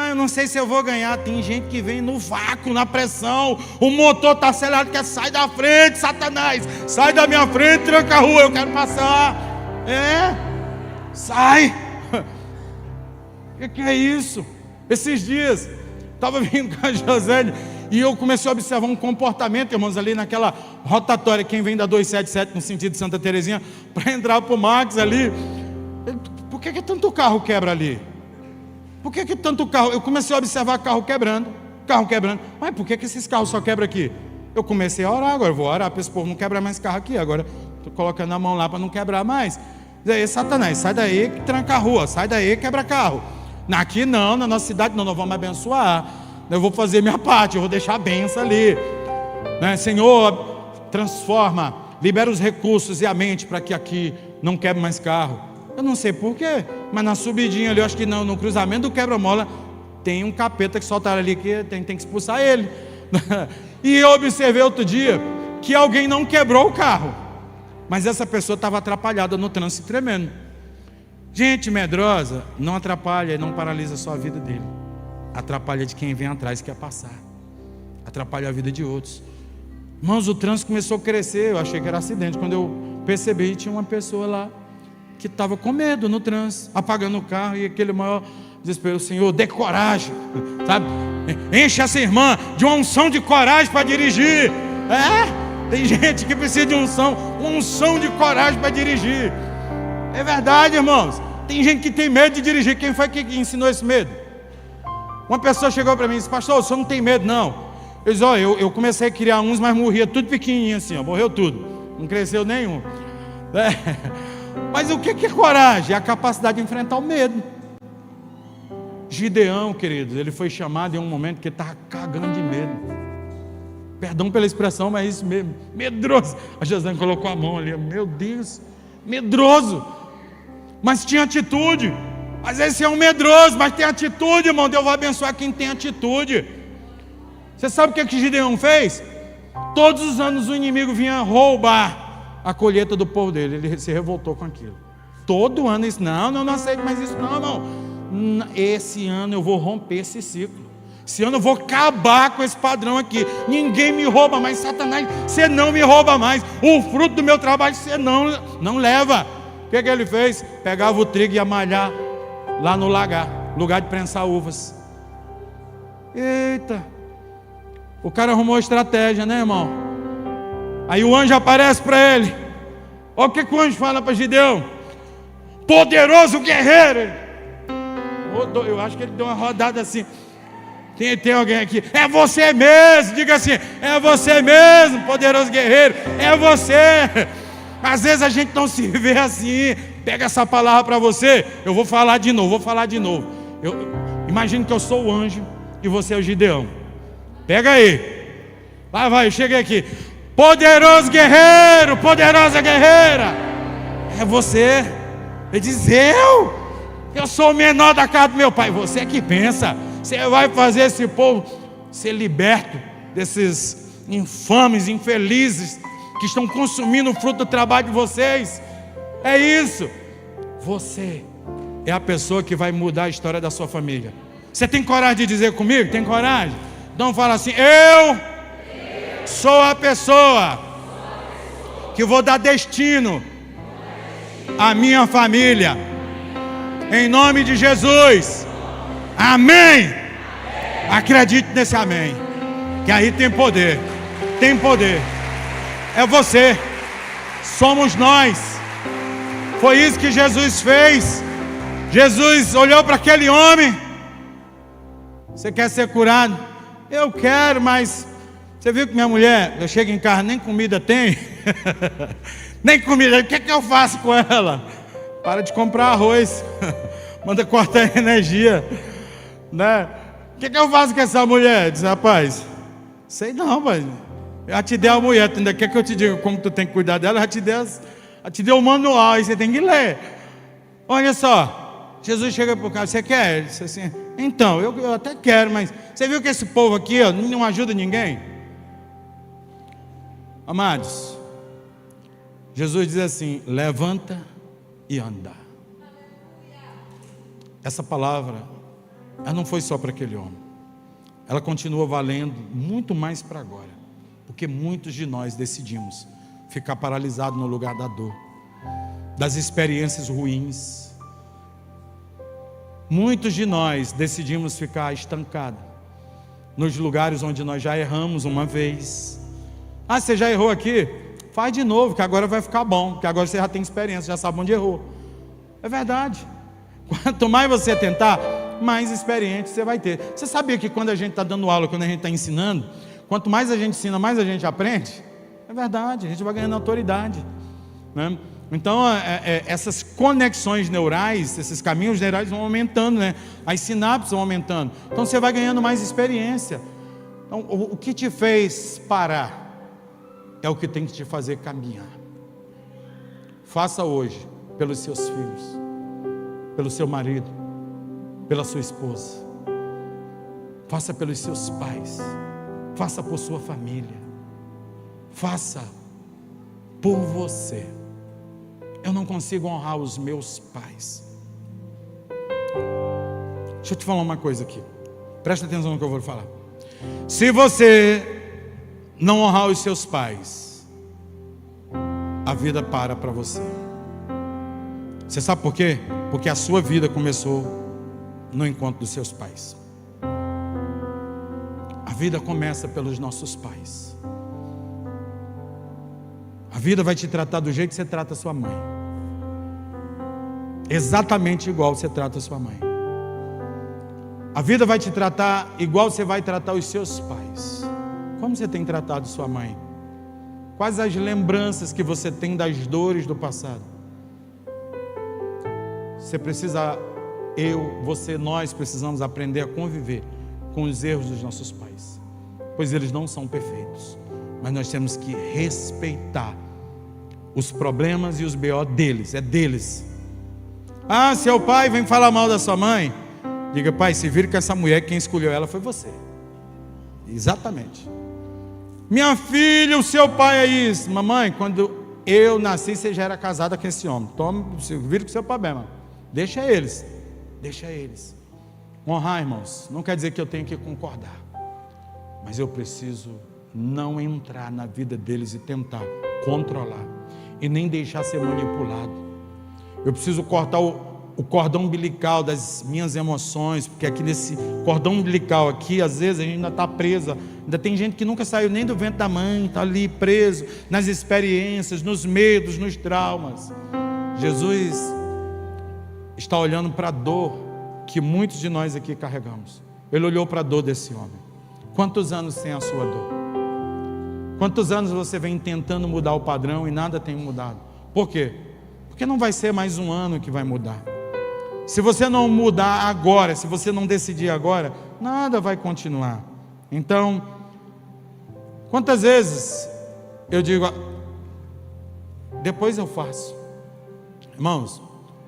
Eu não sei se eu vou ganhar. Tem gente que vem no vácuo, na pressão. O motor está acelerado, quer sair da frente, Satanás. Sai da minha frente, tranca a rua, eu quero passar. Sai. O que é isso? Esses dias, estava vindo com a José e eu comecei a observar um comportamento, irmãos, ali naquela rotatória. Quem vem da 277 no sentido de Santa Terezinha, para entrar para o Max ali. Por que tanto carro quebra ali? Por que tanto carro? Eu comecei a observar carro quebrando. Mas por que esses carros só quebram aqui? Eu comecei a orar, agora eu vou orar para esse povo não quebrar mais carro aqui. Agora estou colocando a mão lá para não quebrar mais. Diz aí, Satanás, sai daí que tranca a rua, sai daí que quebra carro. Aqui não, na nossa cidade não, nós vamos abençoar. Eu vou fazer minha parte, eu vou deixar a benção ali. Senhor, transforma, libera os recursos e a mente para que aqui não quebre mais carro. Eu não sei porquê, mas na subidinha ali, eu acho que no cruzamento do quebra-mola, tem um capeta que soltaram ali que tem que expulsar ele. E eu observei outro dia que alguém não quebrou o carro, mas essa pessoa estava atrapalhada no trânsito tremendo. Gente medrosa não atrapalha e não paralisa só a vida dele, atrapalha de quem vem atrás e quer passar, atrapalha a vida de outros. Irmãos, o trânsito começou a crescer. Eu achei que era acidente, quando eu percebi, tinha uma pessoa lá que estava com medo no trânsito, apagando o carro, e aquele maior desespero. Senhor, dê coragem, sabe? Enche essa irmã de uma unção de coragem para dirigir. Tem gente que precisa de uma unção de coragem para dirigir. É verdade, irmãos. Tem gente que tem medo de dirigir. Quem foi que ensinou esse medo? Uma pessoa chegou para mim e disse: pastor, o senhor não tem medo não? Eu disse: eu comecei a criar uns, mas morria tudo pequenininho assim, morreu tudo, não cresceu nenhum. Mas o que é coragem? É a capacidade de enfrentar o medo. Gideão, queridos, ele foi chamado em um momento que ele estava cagando de medo. Perdão pela expressão, mas é isso mesmo, medroso. A José colocou a mão ali, meu Deus, medroso, mas tinha atitude. Às vezes você é um medroso, mas tem atitude, irmão. Deus vai abençoar quem tem atitude. Você sabe o que Gideão fez? Todos os anos o inimigo vinha roubar a colheita do povo dele. Ele se revoltou com aquilo. Todo ano isso, não aceito mais isso, não. Esse ano eu vou romper esse ciclo. Esse ano eu vou acabar com esse padrão aqui. Ninguém me rouba mais, Satanás, você não me rouba mais. O fruto do meu trabalho você não leva. O que ele fez? Pegava o trigo e ia malhar lá no lagar, lugar de prensar uvas. Eita, o cara arrumou estratégia, né, irmão? Aí o anjo aparece para ele. Olha o que o anjo fala para Gideão: poderoso guerreiro. Eu acho que ele deu uma rodada assim. Tem alguém aqui? É você mesmo, diga assim: é você mesmo, poderoso guerreiro, é você. Às vezes a gente não se vê assim. Pega essa palavra para você. Eu vou falar de novo, Imagine que eu sou o anjo e você é o Gideão. Pega aí. Vai, cheguei aqui. Poderoso guerreiro, poderosa guerreira, é você. Ele diz: eu sou o menor da casa do meu pai. Você que pensa, você vai fazer esse povo ser liberto desses infames, infelizes que estão consumindo o fruto do trabalho de vocês. É isso. Você é a pessoa que vai mudar a história da sua família. Você tem coragem de dizer comigo? Tem coragem? Então fala assim: eu sou a pessoa que vou dar destino à minha família. Em nome de Jesus. Amém. Acredite nesse amém, que aí tem poder. Tem poder. É você. Somos nós. Foi isso que Jesus fez. Jesus olhou para aquele homem: você quer ser curado? Eu quero, mas você viu que minha mulher, eu chego em casa, nem comida tem. Nem comida. O que eu faço com ela? Para de comprar arroz. Manda cortar a energia, né? O que eu faço com essa mulher? Diz: rapaz, sei não, pai. Eu já te dei a mulher, tu ainda quer que eu te diga como tu tem que cuidar dela? Já te dei o manual, aí você tem que ler. Olha só, Jesus chega para o cara: você quer? Ele disse assim: então, eu até quero, mas você viu que esse povo aqui não ajuda ninguém? Amados, Jesus diz assim: levanta e anda. essa palavra, ela não foi só para aquele homem. Ela continua valendo muito mais para agora. Porque muitos de nós decidimos ficar paralisados no lugar da dor, das experiências ruins. Muitos de nós decidimos ficar estancados nos lugares onde nós já erramos uma vez. Ah, você já errou aqui? Faz de novo, que agora vai ficar bom, que agora você já tem experiência, já sabe onde errou. É verdade. Quanto mais você tentar, mais experiente você vai ter. Você sabia que quando a gente está dando aula, quando a gente está ensinando, quanto mais a gente ensina, mais a gente aprende? É verdade, a gente vai ganhando autoridade, né? Então, essas conexões neurais, esses caminhos neurais vão aumentando, né? As sinapses vão aumentando. Então, você vai ganhando mais experiência. Então, o que te fez parar é o que tem que te fazer caminhar. Faça hoje pelos seus filhos, pelo seu marido, pela sua esposa. Faça pelos seus pais. Faça por sua família. Faça por você. Eu não consigo honrar os meus pais. Deixa eu te falar uma coisa aqui. Presta atenção no que eu vou falar. Se você não honrar os seus pais, a vida para você. Você sabe por quê? Porque a sua vida começou no encontro dos seus pais. A vida começa pelos nossos pais. A vida vai te tratar do jeito que você trata a sua mãe. Exatamente igual você trata a sua mãe. A vida vai te tratar igual você vai tratar os seus pais. Como você tem tratado sua mãe? Quais as lembranças que você tem das dores do passado? Você precisa, nós precisamos aprender a conviver com os erros dos nossos pais, pois eles não são perfeitos, mas nós temos que respeitar os problemas e os BO deles, é deles. Ah, seu pai vem falar mal da sua mãe, diga: pai, se vira que essa mulher, quem escolheu ela foi você. Exatamente. Minha filha, o seu pai é isso. Mamãe, quando eu nasci, você já era casada com esse homem. Toma, vira com o seu problema. Deixa eles. Deixa eles. Honrar, irmãos, não quer dizer que eu tenho que concordar, mas eu preciso não entrar na vida deles e tentar controlar, e nem deixar ser manipulado. Eu preciso cortar o cordão umbilical das minhas emoções, porque aqui nesse cordão umbilical aqui, às vezes a gente ainda está presa, ainda tem gente que nunca saiu nem do ventre da mãe, está ali preso nas experiências, nos medos, nos traumas. Jesus está olhando para a dor que muitos de nós aqui carregamos. Ele olhou para a dor desse homem. Quantos anos tem a sua dor? Quantos anos você vem tentando mudar o padrão e nada tem mudado? Por quê? Porque não vai ser mais um ano que vai mudar. Se você não mudar agora, se você não decidir agora, nada vai continuar. Então, quantas vezes eu digo: depois eu faço. Irmãos,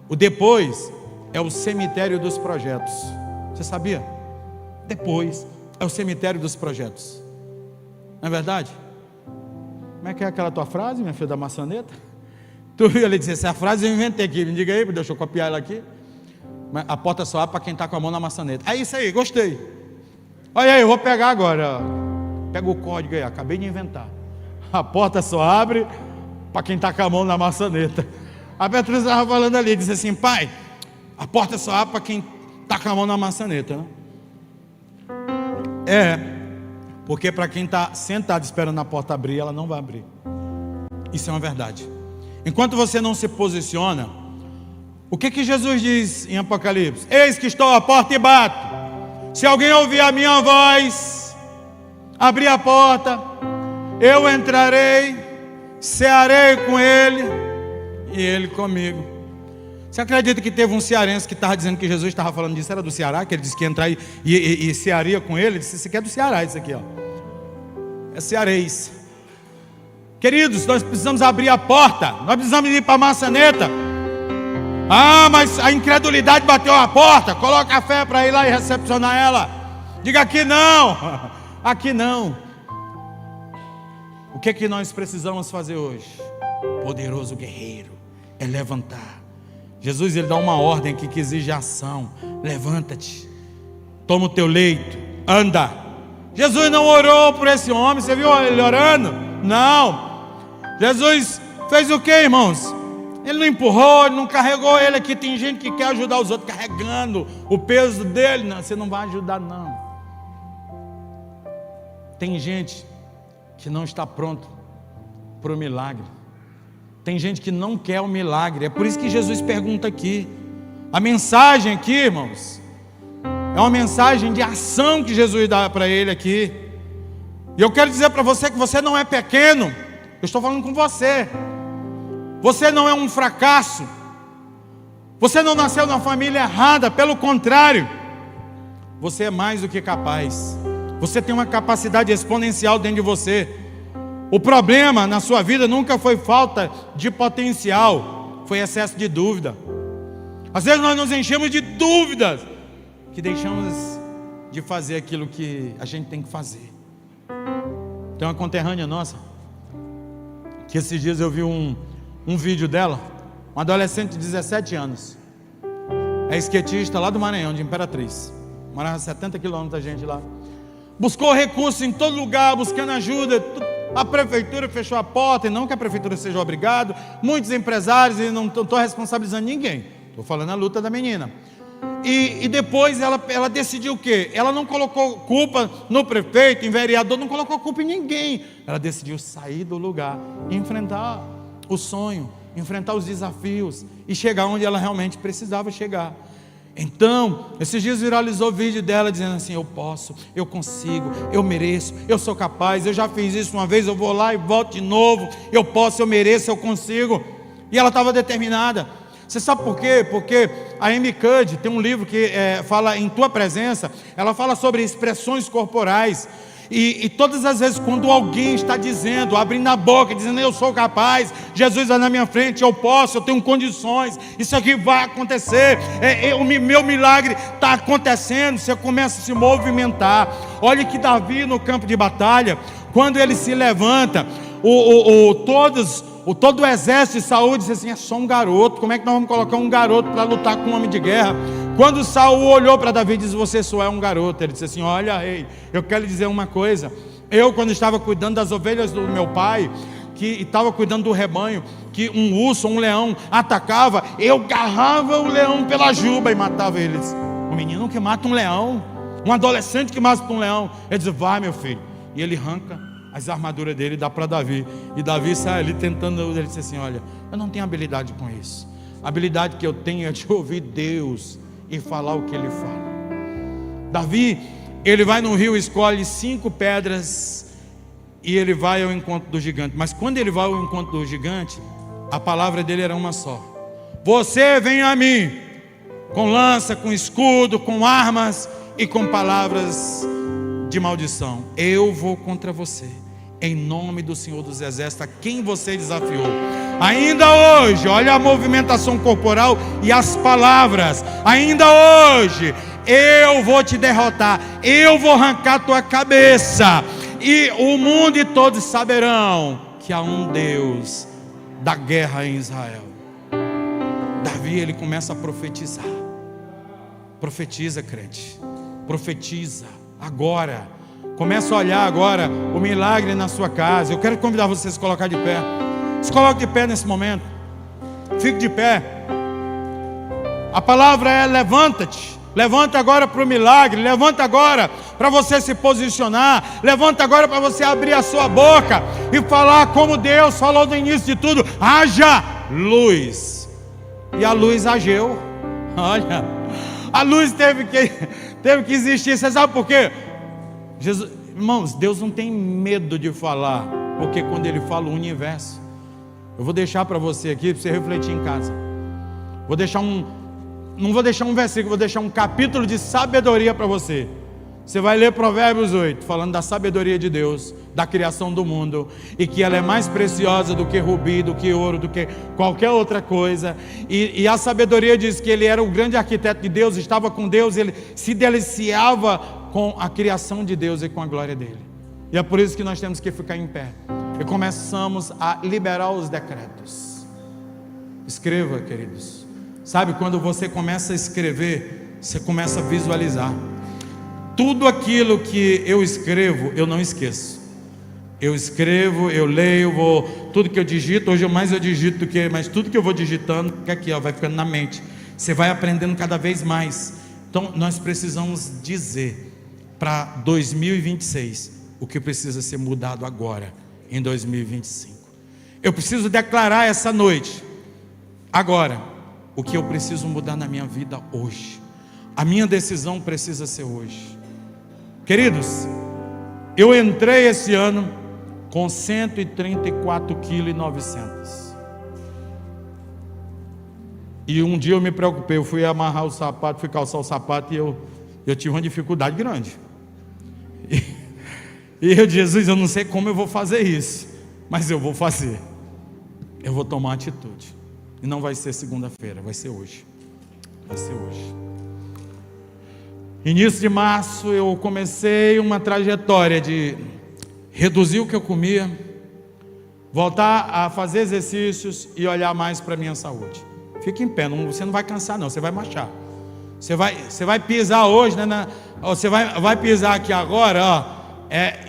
o depois é o cemitério dos projetos. Você sabia? Depois é o cemitério dos projetos. Não é verdade? Como é que é aquela tua frase, minha filha da maçaneta? Tu viu ali dizer, essa frase eu inventei aqui, me diga aí, deixa eu copiar ela aqui. A porta só abre para quem está com a mão na maçaneta. É isso aí, gostei. Olha aí, eu vou pegar agora. Pega o código aí, acabei de inventar. A porta só abre para quem está com a mão na maçaneta. A Beatriz estava falando ali, disse assim: pai, a porta só abre para quem está com a mão na maçaneta, né? Porque para quem está sentado esperando a porta abrir, ela não vai abrir. Isso é uma verdade. Enquanto você não se posiciona, o que Jesus diz em Apocalipse? Eis que estou à porta e bato. Se alguém ouvir a minha voz, abrir a porta, eu entrarei, cearei com ele e ele comigo. Você acredita que teve um cearense que estava dizendo que Jesus estava falando disso? Era do Ceará, que ele disse que ia entrar e cearia com ele? Ele disse: isso aqui é do Ceará, isso aqui, ó. É cearês. Queridos, nós precisamos abrir a porta. Nós precisamos ir para a maçaneta. Ah, mas a incredulidade bateu a porta. Coloca a fé para ir lá e recepcionar ela. Diga: aqui não. Aqui não. O que nós precisamos fazer hoje? Poderoso guerreiro é levantar. Jesus, ele dá uma ordem aqui que exige ação. Levanta-te, toma o teu leito, anda. Jesus não orou por esse homem, você viu ele orando? Não. Jesus fez o que, irmãos? Ele não empurrou, ele não carregou ele aqui. Tem gente que quer ajudar os outros carregando o peso dele. Não, você não vai ajudar, não. Tem gente que não está pronto para o milagre. Tem gente que não quer o milagre. É por isso que Jesus pergunta aqui. A mensagem aqui, irmãos, é uma mensagem de ação que Jesus dá para ele aqui. E eu quero dizer para você que você não é pequeno. Eu estou falando com você. Você não é um fracasso. Você não nasceu na família errada. Pelo contrário, você é mais do que capaz. Você tem uma capacidade exponencial dentro de você. O problema na sua vida nunca foi falta de potencial, foi excesso de dúvida. Às vezes nós nos enchemos de dúvidas, que deixamos de fazer aquilo que a gente tem que fazer. Tem uma conterrânea nossa, que esses dias eu vi um vídeo dela, uma adolescente de 17 anos. É skatista lá do Maranhão, de Imperatriz. Morava a 70 quilômetros da gente lá. Buscou recursos em todo lugar, buscando ajuda. A prefeitura fechou a porta, e não que a prefeitura seja obrigado. Muitos empresários, e não estou responsabilizando ninguém. Estou falando a luta da menina. E depois ela decidiu o quê? Ela não colocou culpa no prefeito, em vereador, não colocou culpa em ninguém. Ela decidiu sair do lugar, enfrentar o sonho, enfrentar os desafios e chegar onde ela realmente precisava chegar. Então, esses dias viralizou o vídeo dela dizendo assim: eu posso, eu consigo, eu mereço, eu sou capaz, eu já fiz isso uma vez, eu vou lá e volto de novo, eu posso, eu mereço, eu consigo. E ela estava determinada. Você sabe por quê? Porque a Amy Cuddy tem um livro que fala em tua presença. Ela fala sobre expressões corporais. E todas as vezes quando alguém está dizendo, abrindo a boca, dizendo eu sou capaz, Jesus está na minha frente, eu posso, eu tenho condições, isso aqui vai acontecer, o meu milagre está acontecendo, você começa a se movimentar. Olha que Davi no campo de batalha, quando ele se levanta, todo o exército de Saul disse assim: é só um garoto, como é que nós vamos colocar um garoto para lutar com um homem de guerra? Quando Saul olhou para Davi e disse: você só é um garoto. Ele disse assim: olha, rei, eu quero lhe dizer uma coisa. Eu, quando estava cuidando das ovelhas do meu pai, que estava cuidando do rebanho, que um urso, um leão atacava, eu agarrava o leão pela juba e matava eles. Um menino que mata um leão, um adolescente que mata um leão. Ele disse: vai, meu filho. E ele arranca as armaduras dele e dá para Davi. E Davi sai ali tentando. Ele disse assim: olha, eu não tenho habilidade com isso. A habilidade que eu tenho é de ouvir Deus e falar o que ele fala. Davi, ele vai no rio, escolhe 5 pedras e ele vai ao encontro do gigante. Mas quando ele vai ao encontro do gigante, a palavra dele era uma só: você vem a mim com lança, com escudo, com armas e com palavras de maldição. Eu vou contra você, em nome do Senhor dos Exércitos, a quem você desafiou. Ainda hoje, olha a movimentação corporal e as palavras. Ainda hoje, eu vou te derrotar, eu vou arrancar tua cabeça, e o mundo e todos saberão que há um Deus da guerra em Israel. Davi, ele começa a profetizar. Profetiza, crente, profetiza agora. Começa a olhar agora o milagre na sua casa. Eu quero convidar vocês a se colocar de pé. Se coloque de pé nesse momento. Fique de pé. A palavra é: levanta-te. Levanta agora para o milagre. Levanta agora para você se posicionar. Levanta agora para você abrir a sua boca e falar como Deus falou no início de tudo: haja luz. E a luz ageu. Olha, a luz teve que existir. Você sabe por quê? Jesus, irmãos, Deus não tem medo de falar, porque quando Ele fala o universo. Eu vou deixar para você aqui, para você refletir em casa. Não vou deixar um versículo, vou deixar um capítulo de sabedoria para você. Você vai ler Provérbios 8, falando da sabedoria de Deus, da criação do mundo, e que ela é mais preciosa do que rubi, do que ouro, do que qualquer outra coisa. E a sabedoria diz que ele era o grande arquiteto de Deus, estava com Deus, ele se deliciava com a criação de Deus e com a glória dele. E é por isso que nós temos que ficar em pé e começamos a liberar os decretos. Escreva, queridos, Sabe, quando você começa a escrever, você começa a visualizar. Tudo aquilo que eu escrevo, eu não esqueço. Eu escrevo, eu leio, tudo que eu digito, hoje mais eu digito do que, mas tudo que eu vou digitando, que aqui, vai ficando na mente. Você vai aprendendo cada vez mais. Então, nós precisamos dizer para 2026 o que precisa ser mudado agora, em 2025. Eu preciso declarar essa noite, agora, o que eu preciso mudar na minha vida hoje. A minha decisão precisa ser hoje. Queridos, eu entrei esse ano com 134,9 kg. E um dia eu me preocupei, eu fui amarrar o sapato, fui calçar o sapato e eu tive uma dificuldade grande. E eu disse: Jesus, eu não sei como eu vou fazer isso, mas eu vou fazer. Eu vou tomar uma atitude. E não vai ser segunda-feira, vai ser hoje. Vai ser hoje. Início de março eu comecei uma trajetória de reduzir o que eu comia, voltar a fazer exercícios e olhar mais para a minha saúde. Fique em pé, você não vai cansar não, você vai marchar. Você vai pisar hoje, né? Você vai pisar aqui agora,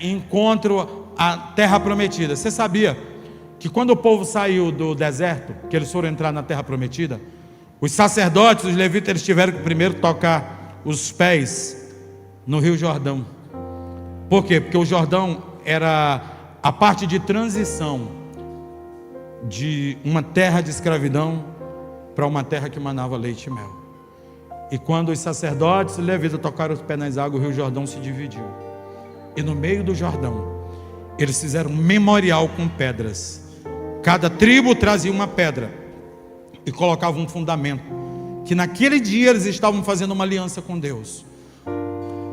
encontro a terra prometida. Você sabia que quando o povo saiu do deserto, que eles foram entrar na terra prometida, os sacerdotes, os levitas, eles tiveram que primeiro tocar os pés no Rio Jordão. Por quê? Porque o Jordão era a parte de transição de uma terra de escravidão para uma terra que manava leite e mel. E quando os sacerdotes e levitas tocaram os pés nas águas, o Rio Jordão se dividiu. E no meio do Jordão, eles fizeram um memorial com pedras. Cada tribo trazia uma pedra e colocava um fundamento, que naquele dia eles estavam fazendo uma aliança com Deus.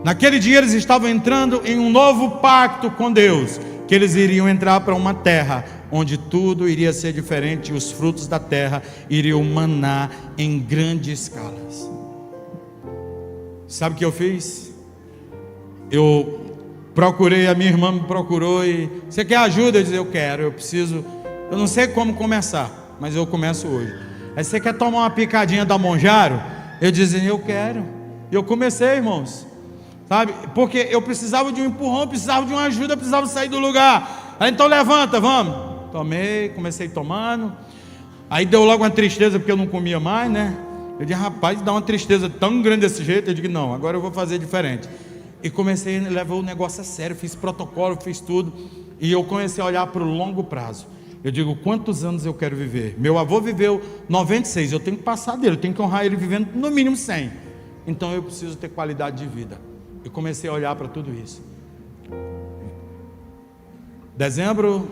Naquele dia eles estavam entrando em um novo pacto com Deus, que eles iriam entrar para uma terra onde tudo iria ser diferente, e os frutos da terra iriam manar em grandes escalas. Sabe o que eu fiz? Eu procurei, a minha irmã me procurou e: você quer ajuda? Eu disse: eu quero, eu preciso, eu não sei como começar, mas eu começo hoje. Aí: você quer tomar uma picadinha da Monjaro? Eu disse: eu quero. E eu comecei, irmãos, sabe, porque eu precisava de um empurrão, eu precisava de uma ajuda, eu precisava sair do lugar. Aí: então levanta, vamos. Tomei, comecei tomando. Aí deu logo uma tristeza, porque eu não comia mais, né? Eu disse: rapaz, dá uma tristeza tão grande desse jeito. Eu digo: não, agora eu vou fazer diferente. E comecei a levar o negócio a sério, fiz protocolo, fiz tudo. E eu comecei a olhar para o longo prazo. Eu digo: quantos anos eu quero viver? Meu avô viveu 96, eu tenho que passar dele, eu tenho que honrar ele vivendo no mínimo 100. Então eu preciso ter qualidade de vida. E comecei a olhar para tudo isso. Dezembro,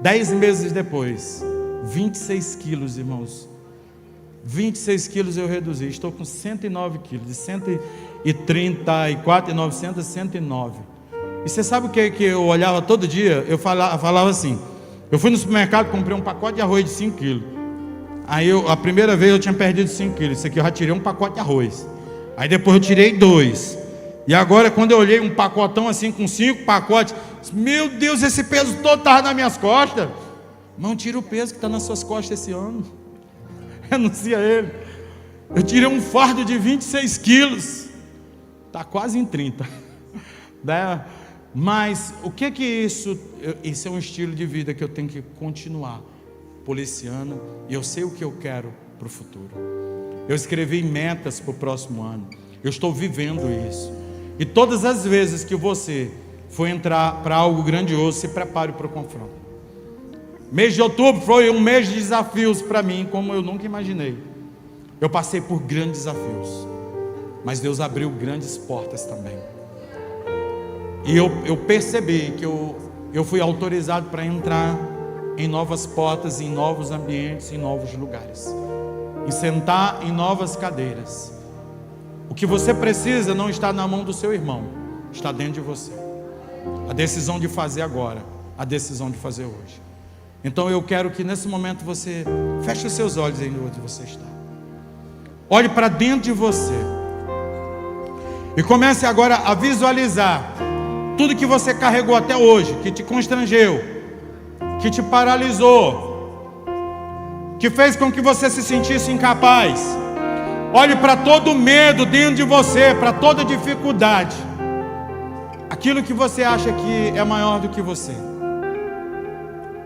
10 meses depois, 26 quilos, irmãos. 26 quilos eu reduzi, estou com 109 quilos, de 134,900 a 109. E você sabe o que eu olhava todo dia? Eu falava assim: eu fui no supermercado, comprei um pacote de arroz de 5 quilos. Aí a primeira vez eu tinha perdido 5 quilos, isso aqui eu já tirei um pacote de arroz. Aí depois eu tirei 2. E agora, quando eu olhei um pacotão assim com 5 pacotes, meu Deus, esse peso todo estava nas minhas costas. Não tira o peso que está nas suas costas esse ano. Renuncia a ele. Eu tirei um fardo de 26 quilos. Está quase em 30. Né? Mas o que isso? Isso é um estilo de vida que eu tenho que continuar policiando. E eu sei o que eu quero para o futuro. Eu escrevi metas para o próximo ano. Eu estou vivendo isso. E todas as vezes que você for entrar para algo grandioso, se prepare para o confronto. Mês de outubro foi um mês de desafios para mim, como eu nunca imaginei. Eu passei por grandes desafios, mas Deus abriu grandes portas também. E eu percebi que eu fui autorizado para entrar em novas portas, em novos ambientes, em novos lugares, em sentar em novas cadeiras. O que você precisa não está na mão do seu irmão, está dentro de você. A decisão de fazer agora, a decisão de fazer hoje. Então eu quero que nesse momento você feche os seus olhos aí onde você está. Olhe para dentro de você e comece agora a visualizar tudo que você carregou até hoje, que te constrangeu, que te paralisou, que fez com que você se sentisse incapaz. Olhe para todo medo dentro de você, para toda dificuldade. Aquilo que você acha que é maior do que você.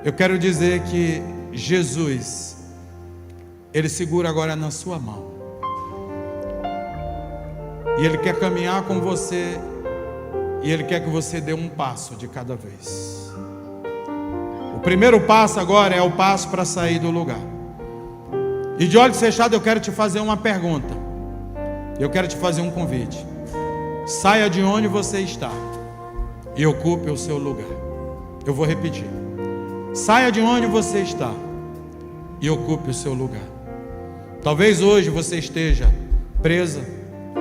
Eu quero dizer que Jesus, Ele segura agora na sua mão. E Ele quer caminhar com você. E Ele quer que você dê um passo de cada vez. O primeiro passo agora é o passo para sair do lugar. E de olhos fechados eu quero te fazer uma pergunta. Eu quero te fazer um convite. Saia de onde você está e ocupe o seu lugar. Eu vou repetir. Saia de onde você está e ocupe o seu lugar. Talvez hoje você esteja presa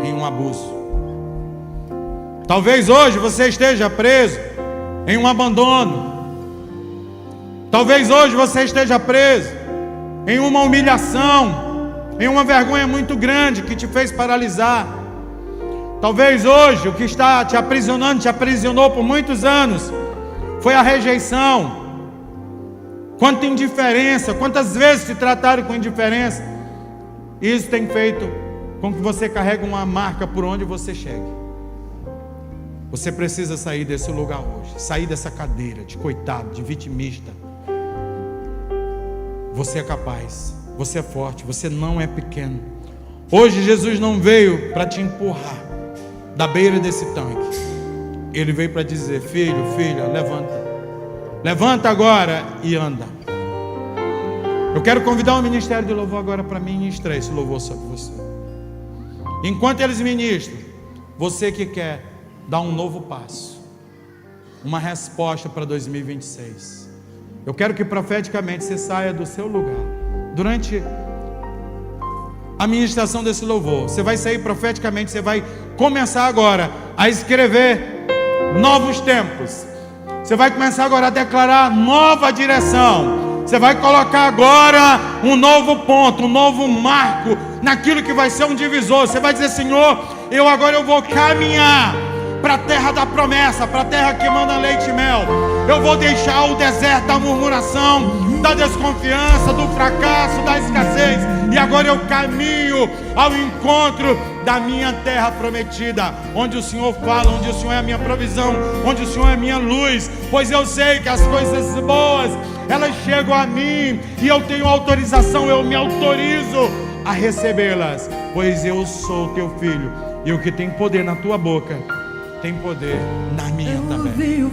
em um abuso. Talvez hoje você esteja preso em um abandono. Talvez hoje você esteja preso em uma humilhação, em uma vergonha muito grande que te fez paralisar. Talvez hoje o que está te aprisionando, te aprisionou por muitos anos, foi a rejeição. Quanta indiferença, quantas vezes te trataram com indiferença. Isso tem feito com que você carregue uma marca por onde você chegue. Você precisa sair desse lugar hoje, sair dessa cadeira de coitado, de vitimista. Você é capaz, você é forte, você não é pequeno. Hoje Jesus não veio para te empurrar da beira desse tanque. Ele veio para dizer: filho, filha, levanta. Levanta agora e anda. Eu quero convidar o ministério de louvor agora para ministrar esse louvor sobre você. Enquanto eles ministram, você que quer dar um novo passo, uma resposta para 2026, eu quero que profeticamente você saia do seu lugar. Durante a ministração desse louvor, você vai sair profeticamente, você vai começar agora a escrever novos tempos. Você vai começar agora a declarar nova direção. Você vai colocar agora um novo ponto, um novo marco naquilo que vai ser um divisor. Você vai dizer: Senhor, eu vou caminhar para a terra da promessa, para a terra que manda leite e mel. Eu vou deixar o deserto da murmuração, da desconfiança, do fracasso, da escassez. E agora eu caminho ao encontro da minha terra prometida, onde o Senhor fala, onde o Senhor é a minha provisão, onde o Senhor é a minha luz. Pois eu sei que as coisas boas, elas chegam a mim, e eu tenho autorização, eu me autorizo a recebê-las. Pois eu sou teu filho, e o que tem poder na tua boca tem poder na minha também.